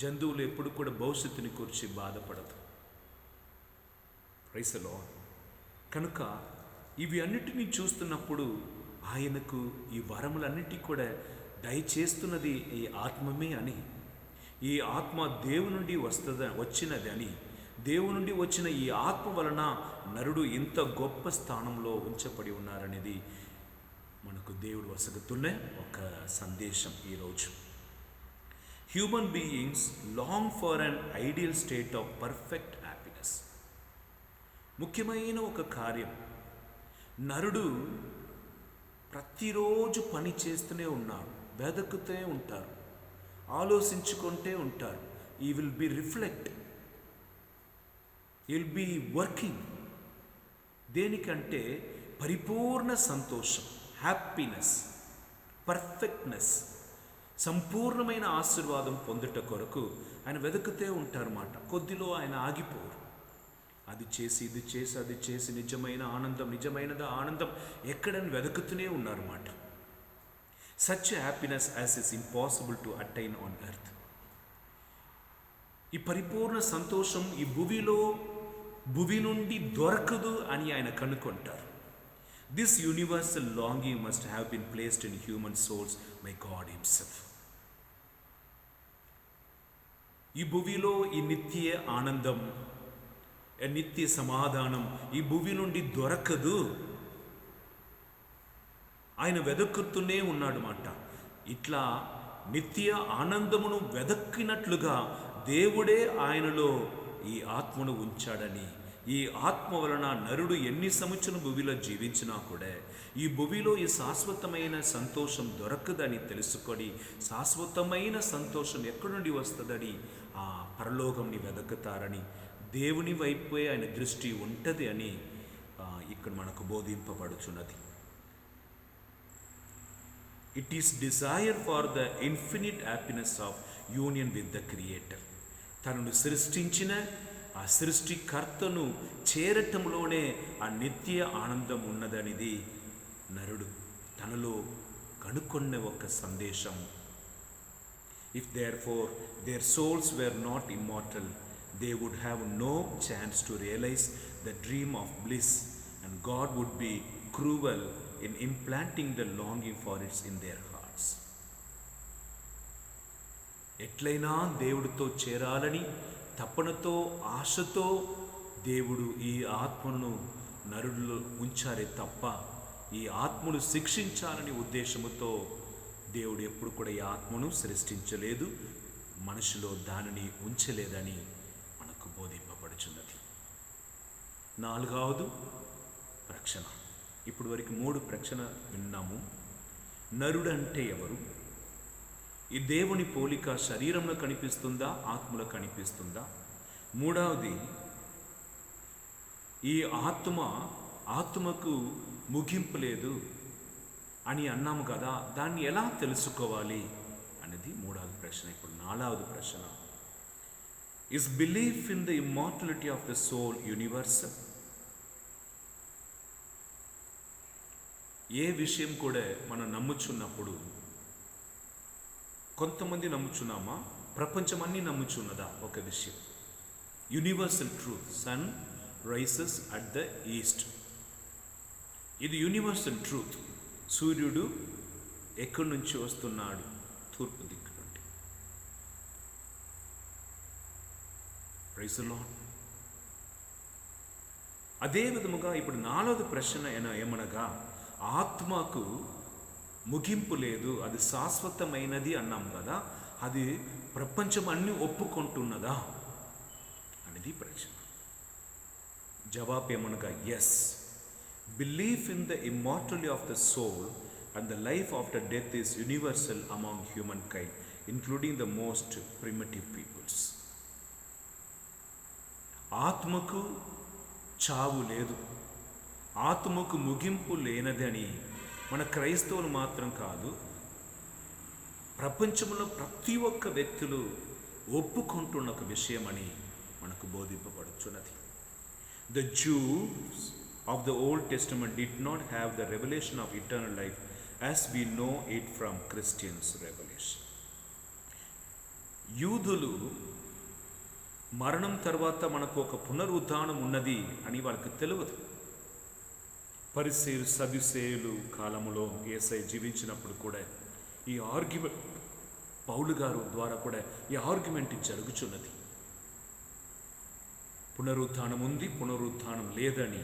జంతువులు ఎప్పుడు కూడా భవిష్యత్తుని గురించి బాధపడదు. Praise the lord. కనుక ఇవి అన్నిటినీ చూస్తున్నప్పుడు ఆయనకు ఈ వరములన్నిటి కూడా దయచేస్తున్నది ఈ ఆత్మమే అని, ఈ ఆత్మ దేవుని నుండి వచ్చినది అని, దేవుని నుండి వచ్చిన ఈ ఆత్మ వలన నరుడు ఇంత గొప్ప స్థానంలో ఉంచబడి ఉన్నారనేది మనకు దేవుడు వసగుతున్న ఒక సందేశం ఈరోజు. Human beings long for an ideal state of perfect happiness. ముఖ్యమైన ఒక కార్యం. నరుడు ప్రతిరోజు పని చేస్తూనే ఉన్నాడు, వెతుకుతూనే ఉంటారు, ఆలోచించుకుంటే ఉంటారు. ఈ will be reflect, will be working. దేనికంటే పరిపూర్ణ సంతోషం, హ్యాపీనెస్, పర్ఫెక్ట్నెస్, సంపూర్ణమైన ఆశీర్వాదం పొందుట కొరకు ఆయన వెతుకుతూ ఉంటారన్నమాట. కొద్దిలో ఆయన ఆగిపోరు. అది చేసి ఇది చేసి అది చేసి నిజమైన ఆనందం, నిజమైనదా ఆనందం ఎక్కడని వెతుకుతూనే ఉన్నారన్నమాట. Such happiness as is impossible to attain on earth. ఈ పరిపూర్ణ సంతోషం ఈ భువి నుండి దొరకదు అని ఆయన కనుక్కుంటారు. This universal longing must have been placed in human souls by God himself. ఈ భువిలో ఈ నిత్య ఆనందం, నిత్య సమాధానం ఈ భువి నుండి దొరకదు. ఆయన వెదక్కుతూనే ఉన్నాడు మాట. ఇట్లా నిత్య ఆనందమును వెదక్కినట్లుగా దేవుడే ఆయనలో ఈ ఆత్మను ఉంచాడని, ఈ ఆత్మ వలన నరుడు ఎన్ని సంవత్సరం భూమిలో జీవించినా కూడా ఈ భూమిలో ఈ శాశ్వతమైన సంతోషం దొరకదని తెలుసుకొని, శాశ్వతమైన సంతోషం ఎక్కడి నుండి వస్తుందని ఆ పరలోకంని వెదకుతారని, దేవుని వైపే ఆయన దృష్టి ఉంటుంది అని ఇక్కడ మనకు బోధింపబడుచున్నది. It is desire for the infinite happiness of union with the Creator. తనను సృష్టించిన ఆ సృష్టికర్తను చేరటంలోనే ఆ నిత్య ఆనందం ఉన్నదనిది నరుడు తనలో కనుక్కున్న ఒక సందేశం. If therefore their souls were not immortal, they would have no chance to realize the dream of bliss, and God would be cruel in implanting the longing for it in their hearts. ఎట్లయినా దేవుడితో చేరాలని తపనతో ఆశతో దేవుడు ఈ ఆత్మను నరుడిలో ఉంచారే తప్ప ఈ ఆత్మను శిక్షించాలని ఉద్దేశముతో దేవుడు ఎప్పుడు కూడా ఈ ఆత్మను సృష్టించలేదు, మనిషిలో దానిని ఉంచలేదని బోధింపబడుచున్నది. 4వ ప్రశ్న. ఇప్పుడు వరకు 3 ప్రశ్న విన్నాము. నరుడంటే ఎవరు? ఈ దేవుని పోలిక శరీరంలో కనిపిస్తుందా, ఆత్మలో కనిపిస్తుందా? మూడవది, ఈ ఆత్మకు ముగింపు లేదు అని అన్నాము కదా, దాన్ని ఎలా తెలుసుకోవాలి అనేది మూడవది ప్రశ్న. ఇప్పుడు నాలుగవది ప్రశ్న, is belief in the immortality of the soul universal? ఏ విషయం కూడా మనం నమ్ముచున్నప్పుడు, కొంతమంది నమ్ముచున్నామా, ప్రపంచమన్నీ నమ్ముచున్నదా? ఒక విషయం, universal truth, sun rises at the east. ఇది యూనివర్సల్ ట్రూత్. సూర్యుడు ఎక్కడి నుంచి వస్తున్నాడు? తూర్పు దిక్కు నుండి. Praise the Lord. అదే విధముగా ఇప్పుడు నాలుగవది ప్రశ్న ఏమనగా, ఆత్మకు ముగింపు లేదు, అది శాశ్వతమైనది అన్నాం కదా, అది ప్రపంచం అన్ని ఒప్పుకుంటున్నదా అనేది ప్రశ్న. జవాబు ఏమనగా, yes. Belief in the immortality of the soul and the life after death is universal among human kind, including the most primitive peoples. ఆత్మకు చావు లేదు, ఆత్మకు ముగింపు లేనదని మన క్రైస్తవులు మాత్రం కాదు, ప్రపంచంలో ప్రతి ఒక్క వ్యక్తులు ఒప్పుకుంటున్న ఒక విషయమని మనకు బోధింపబడుచున్నది. The Jews of the Old Testament did not have the revelation of eternal life as we know it from Christians' revelation. యూదులు మరణం తర్వాత మనకు ఒక పునరుద్ధానం ఉన్నది అని వాళ్ళకి తెలియదు. పరిసేయులు, సదుసేయులు కాలములో యేసయ్య జీవించినప్పుడు కూడా ఈ ఆర్గ్యుమెంట్, పౌలు గారు ద్వారా కూడా ఈ ఆర్గ్యుమెంట్ జరుగుచున్నది. పునరుద్ధానం ఉంది, పునరుద్ధానం లేదని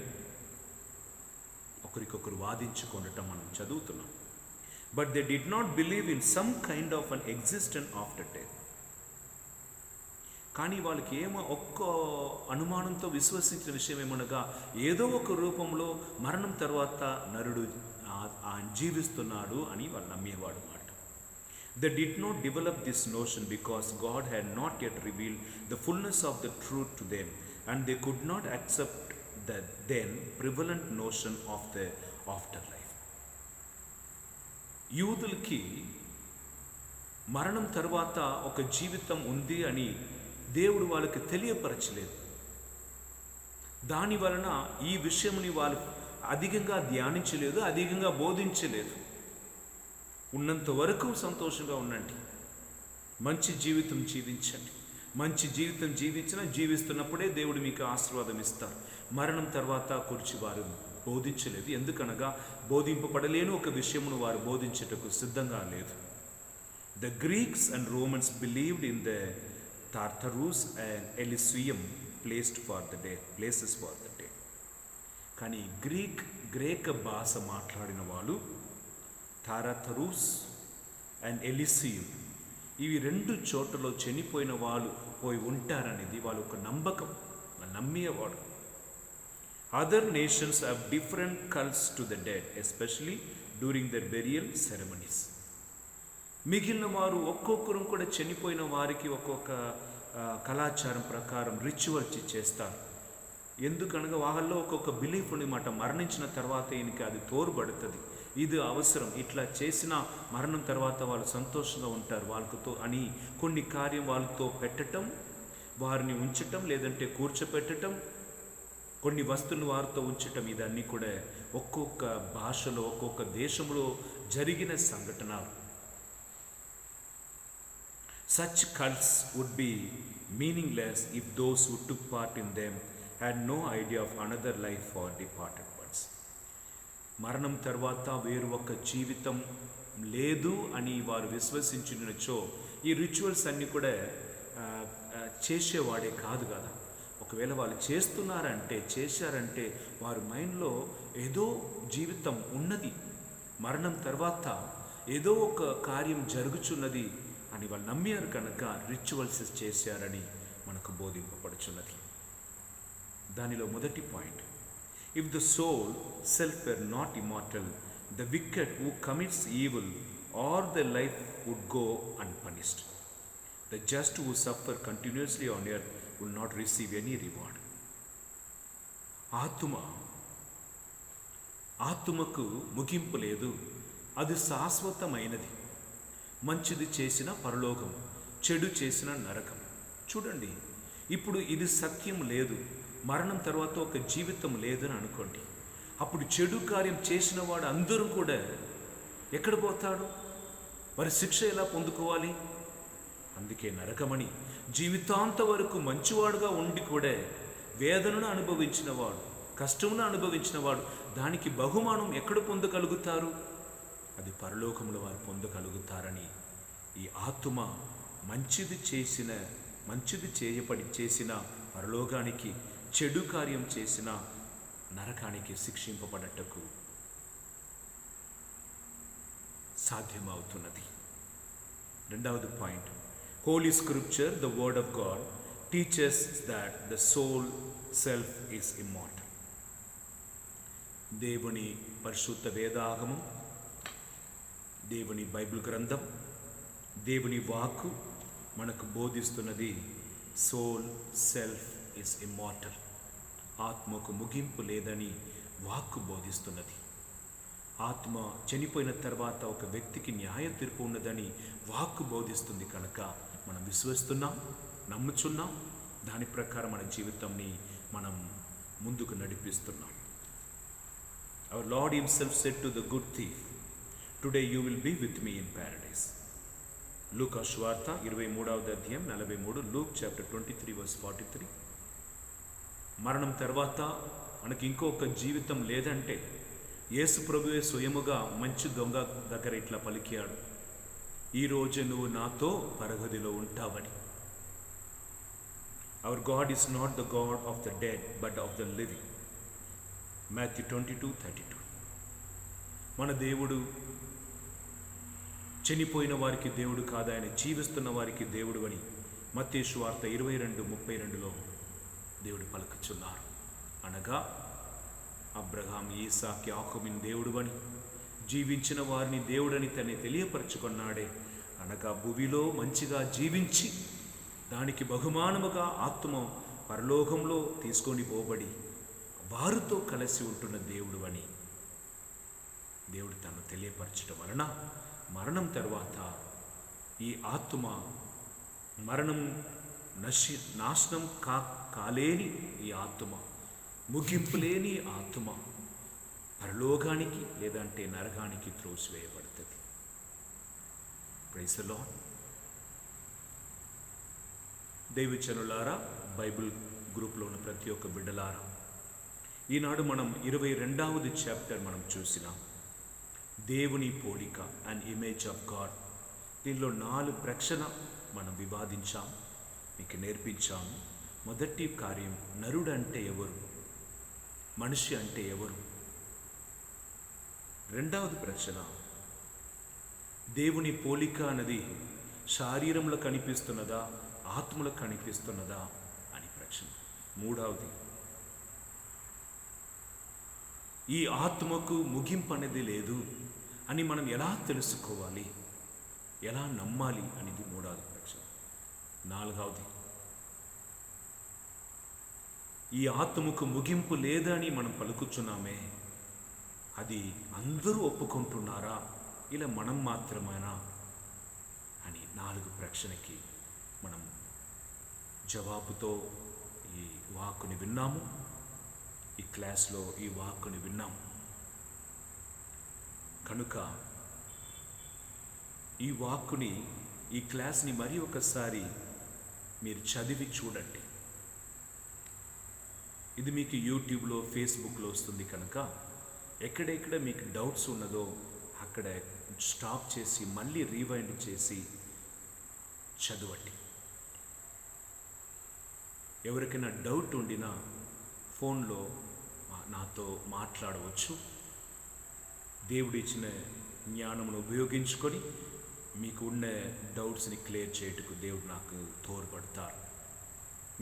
ఒకరికొకరు వాదించుకొనటం మనం చదువుతున్నాం. But they did not believe in some kind of an existence after death. కానీ వాళ్ళకి ఒక్క అనుమానంతో విశ్వసించిన విషయం ఏమనగా, ఏదో ఒక రూపంలో మరణం తర్వాత నరుడు జీవిస్తున్నాడు అని వాళ్ళు నమ్మేవాడు మాట. They did not develop this notion because God had not yet revealed the fullness of the truth to them and they could not accept the then prevalent notion of the afterlife. యూదులకి మరణం తర్వాత ఒక జీవితం ఉంది అని దేవుడు వాళ్ళకి తెలియపరచలేదు. దాని వలన ఈ విషయంని వాళ్ళు అధికంగా ధ్యానించలేదు, అధికంగా బోధించలేదు. ఉన్నంత వరకు సంతోషంగా ఉండండి, మంచి జీవితం జీవించండి. మంచి జీవితం జీవిస్తున్నప్పుడే దేవుడు మీకు ఆశీర్వాదం ఇస్తారు. మరణం తర్వాత కూర్చి వారు బోధించలేదు. ఎందుకనగా బోధింపబడలేని ఒక విషయమును వారు బోధించుటకు సిద్ధంగా లేదు. The Greeks and Romans believed in the Tartarus and Elysium places for the dead. కానీ గ్రేక భాష మాట్లాడిన వాళ్ళు టారతరూస్ అండ్ ఎలిసియం, ఇవి రెండు చోట్లలో చనిపోయిన వాళ్ళు పోయి ఉంటారనేది వాళ్ళ ఒక నమ్మకం, వాళ్ళు నమ్మేవాడు. Other nations have different cults to the dead, especially during their burial ceremonies. మిగిలిన వారు ఒక్కొక్కరు కూడా చనిపోయిన వారికి ఒక్కొక్క కళాచారం ప్రకారం రిచువల్స్ చేస్తారు. ఎందుకనగా వాళ్ళలో ఒక్కొక్క బిలీఫ్ ఉన్నమాట, మరణించిన తర్వాత ఈయనకి అది తోడ్పడుతుంది, ఇది అవసరం, ఇట్లా చేసిన మరణం తర్వాత వాళ్ళు సంతోషంగా ఉంటారు వాళ్ళతో అని కొన్ని కార్యం వాళ్ళతో పెట్టటం, వారిని ఉంచటం, లేదంటే కూర్చోపెట్టడం, కొన్ని వస్తువులు వారితో ఉంచటం, ఇదన్నీ కూడా ఒక్కొక్క భాషలో ఒక్కొక్క దేశంలో జరిగిన సంఘటనలు. Such cults would be meaningless if those who took part in them had no idea of another life for departed ones. మరణం తర్వాత వేరు ఒక జీవితం లేదు అని వారు విశ్వసించినచో ఈ రిచువల్స్ అన్నీ కూడా చేసేవాడే కాదు కదా. ఒకవేళ వాళ్ళు చేశారంటే వారి మైండ్లో ఏదో జీవితం ఉన్నది, మరణం తర్వాత ఏదో ఒక కార్యం జరుగుచున్నది అని వాళ్ళు నమ్మారు కనుక రిచువల్స్ చేశారని మనకు బోధింపబడుచున్నది. దానిలో మొదటి point, if the soul self were not immortal, the wicked who commits evil or their life would go unpunished. The just who suffer continuously on earth will not receive any reward. ఆత్మకు ముగింపు లేదు. అది శాశ్వతమైనది. మంచిది చేసిన పరలోకం, చెడు చేసిన నరకం. చూడండి, ఇప్పుడు ఇది సత్యం లేదు, మరణం తర్వాత ఒక జీవితం లేదని అనుకోండి. అప్పుడు చెడు కార్యం చేసిన వాడు అందరూ కూడా ఎక్కడ పోతాడు? వారి శిక్ష ఎలా పొందుకోవాలి? అందుకే నరకమని, జీవితాంత వరకు మంచివాడుగా ఉండి కూడా వేదనను అనుభవించినవాడు, కష్టమును అనుభవించినవాడు దానికి బహుమానం ఎక్కడ పొందగలుగుతారు? అది పరలోకంలో వారు పొందగలుగుతారని ఈ ఆత్మ మంచిది చేసిన పరలోకానికి, చెడు కార్యం చేసిన నరకానికి శిక్షింపబడటకు సాధ్యమవుతున్నది. రెండవది point, holy scripture, the word of God teaches that the soul self is immortal. దేవుని పరిశుద్ధ వేదాగమం, దేవుని బైబిల్ గ్రంథం, దేవుని వాక్కు మనకు బోధిస్తున్నది సోల్ సెల్ఫ్ ఇస్ ఇమ్మార్టల్. ఆత్మకు ముగింపు లేదని వాక్కు బోధిస్తున్నది. ఆత్మ చనిపోయిన తర్వాత ఒక వ్యక్తికి న్యాయ తీర్పు ఉన్నదని వాక్కు బోధిస్తుంది. కనుక మనం విశ్వసిస్తున్నాం, నమ్ముచున్నాం, దాని ప్రకారం మన జీవితాన్ని మనం ముందుకు నడిపిస్తున్నాం. Our Lord himself said to the good thief, "Today you will be with me in paradise." లూకా సువార్త 23వ అధ్యాయం 43, లూక్ చాప్టర్ 23 verse 43. మరణం తర్వాత మనకి ఇంకొక జీవితం లేదంటే యేసు ప్రభువే స్వయముగా మంచి దొంగ దగ్గర ఇట్లా పలికాడు, ఈరోజు నువ్వు నాతో పరగదిలో ఉంటావని. Our God is not the God of the dead but of the living. Matthew 22:32. మన దేవుడు చనిపోయిన వారికి దేవుడు కాదు, ఆయన జీవిస్తున్న వారికి దేవుడు అని మత్తయి సువార్త 22:32లో దేవుడు పలుకుచున్నారు. అనగా అబ్రహాం, ఈసాకు, యాకోబుని దేవుడు అని, జీవించిన వారిని దేవుడని తనే తెలియపరచుకున్నాడే. అనగా భూమిలో మంచిగా జీవించి దానికి బహుమానముగా ఆత్మ పరలోకంలో తీసుకొని పోబడి వారితో కలిసి ఉంటున్న దేవుడు అని దేవుడు తను తెలియపరచడం వలన మరణం తర్వాత ఈ ఆత్మ నాశనం కాలేని ఈ ఆత్మ, ముగింపు లేని ఆత్మ పరలోకానికి లేదంటే నరకానికి త్రోసివేయబడుతుంది. Praise the Lord. దైవజనులారా, బైబిల్ గ్రూప్లో ఉన్న ప్రతి ఒక్క బిడ్డలారా, ఈనాడు మనం 22వ చాప్టర్ మనం చూసినాం. దేవుని పోలిక, అండ్ ఇమేజ్ ఆఫ్ గాడ్. దీనిలో 4 ప్రశ్న మనం వివాదించాం, మీకు నేర్పించాము. మొదటి కార్యం, నరుడు అంటే ఎవరు, మనిషి అంటే ఎవరు. రెండవది ప్రశ్న, దేవుని పోలిక అన్నది శారీరంలో కనిపిస్తున్నదా, ఆత్మలో కనిపిస్తున్నదా అని ప్రశ్న. మూడవది, ఈ ఆత్మకు ముగింపు అనేది లేదు అని మనం ఎలా తెలుసుకోవాలి, ఎలా నమ్మాలి అనేది మూడవది ప్రశ్న. నాలుగవది, ఈ ఆత్మకు ముగింపు లేదని మనం పలుకుచున్నామే, అది అందరూ ఒప్పుకుంటున్నారా, ఇలా మనం మాత్రమేనా అని 4 ప్రశ్నకి మనం జవాబుతో ఈ వాక్కుని విన్నాము. ఈ క్లాస్లో ఈ వాక్కుని విన్నాము. కనుక ఈ వాక్కుని, ఈ క్లాస్ని మరి ఒకసారి మీరు చదివి చూడండి. ఇది మీకు యూట్యూబ్లో, ఫేస్బుక్లో వస్తుంది. కనుక ఎక్కడెక్కడ మీకు డౌట్స్ ఉన్నదో అక్కడ స్టాప్ చేసి మళ్ళీ రీవైండ్ చేసి చదవండి. ఎవరికైనా డౌట్ ఉండినా ఫోన్లో నాతో మాట్లాడవచ్చు. దేవుడు ఇచ్చిన జ్ఞానమును ఉపయోగించుకొని మీకు ఉన్న డౌట్స్ని క్లియర్ చేయటకు దేవుడు నాకు తోడ్పడతారు.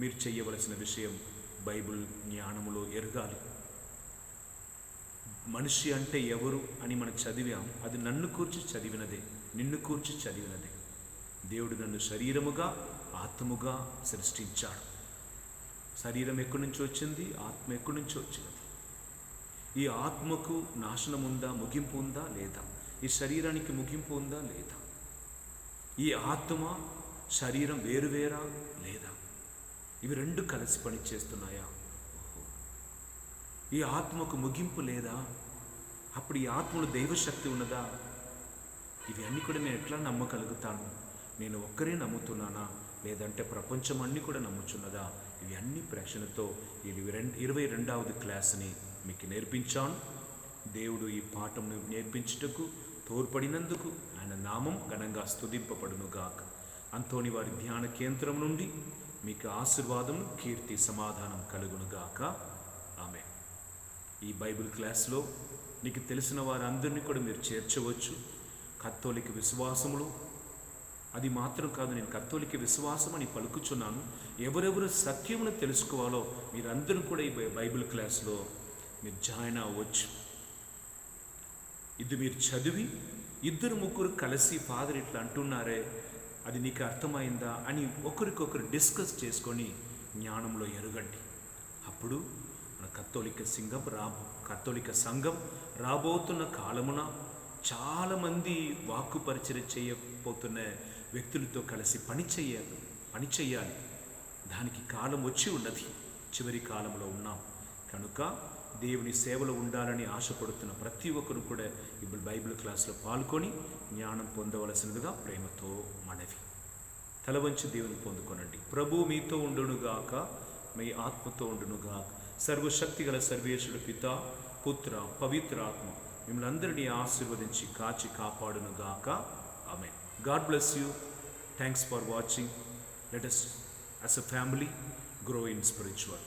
మీరు చేయవలసిన విషయం, బైబిల్ జ్ఞానములో ఎరగాలి, మనిషి అంటే ఎవరు అని మనం చదివాం. అది నన్ను కూర్చి చదివినదే, నిన్ను కూర్చి చదివినదే. దేవుడు నన్ను శరీరముగా ఆత్మగా సృష్టించాడు. శరీరం ఎక్కడి నుంచి వచ్చింది? ఆత్మ ఎక్కడి నుంచి వచ్చినది? ఈ ఆత్మకు నాశనం ఉందా, ముగింపు ఉందా లేదా? ఈ శరీరానికి ముగింపు ఉందా లేదా? ఈ ఆత్మ శరీరం వేరువేరా లేదా? ఇవి రెండు కలిసి పనిచేస్తున్నాయా? ఓహో, ఈ ఆత్మకు ముగింపు లేదా? అప్పుడు ఈ ఆత్మలో దైవశక్తి ఉన్నదా? ఇవి అన్నీ కూడా నేను ఎట్లా నమ్మగలుగుతాను? నేను ఒక్కరే నమ్ముతున్నానా, లేదంటే ప్రపంచం అన్నీ కూడా నమ్ముచున్నదా? ఇవి అన్ని ప్రశ్నతో ఈ 22వ క్లాస్ని మీకు నేర్పించాను. దేవుడు ఈ పాఠం నేర్పించుటకు తోడ్పడినందుకు ఆయన నామం ఘనంగా స్తుతింపబడునుగాక. అంతోని వారి ధ్యాన కేంద్రం నుండి మీకు ఆశీర్వాదం, కీర్తి, సమాధానం కలుగునుగాక. ఆమె ఈ బైబిల్ క్లాస్లో నీకు తెలిసిన వారందరినీ కూడా మీరు చేర్చవచ్చు. కత్తోలిక విశ్వాసములు అది మాత్రం కాదు, నేను కత్తోలిక విశ్వాసం అని పలుకుచున్నాను. ఎవరెవరు సత్యమును తెలుసుకోవాలో మీరందరూ కూడా ఈ బైబిల్ క్లాస్లో మీరు జాయిన్ అవ్వచ్చు. ఇది మీరు చదివి 2-3 కలిసి ఫాదర్ ఇట్లా అంటున్నారే, అది నీకు అర్థమైందా అని ఒకరికొకరు డిస్కస్ చేసుకొని జ్ఞానంలో ఎరగండి. అప్పుడు మన కత్తోలిక సంఘం రాబోతున్న కాలమున చాలామంది వాక్కు పరిచయం చేయబోతున్న వ్యక్తులతో కలిసి పని చేయాలి. దానికి కాలం వచ్చి ఉన్నది. చివరి కాలంలో ఉన్నాం కనుక దేవుని సేవలో ఉండాలని ఆశపడుతున్న ప్రతి ఒక్కరు కూడా ఇప్పుడు బైబిల్ క్లాస్లో పాల్గొని జ్ఞానం పొందవలసినదిగా ప్రేమతో మనవి. తల వంచి దేవుని పొందుకొనండి. ప్రభు మీతో ఉండునుగాక, మీ ఆత్మతో ఉండునుగాక. సర్వశక్తి గల సర్వేశ్వరుడు పిత, పుత్ర, పవిత్ర ఆత్మ మిమ్మల్ని అందరినీ ఆశీర్వదించి కాచి కాపాడునుగాక. ఆమేన్. God bless you. Thanks for watching. Let us as a family grow in spiritual.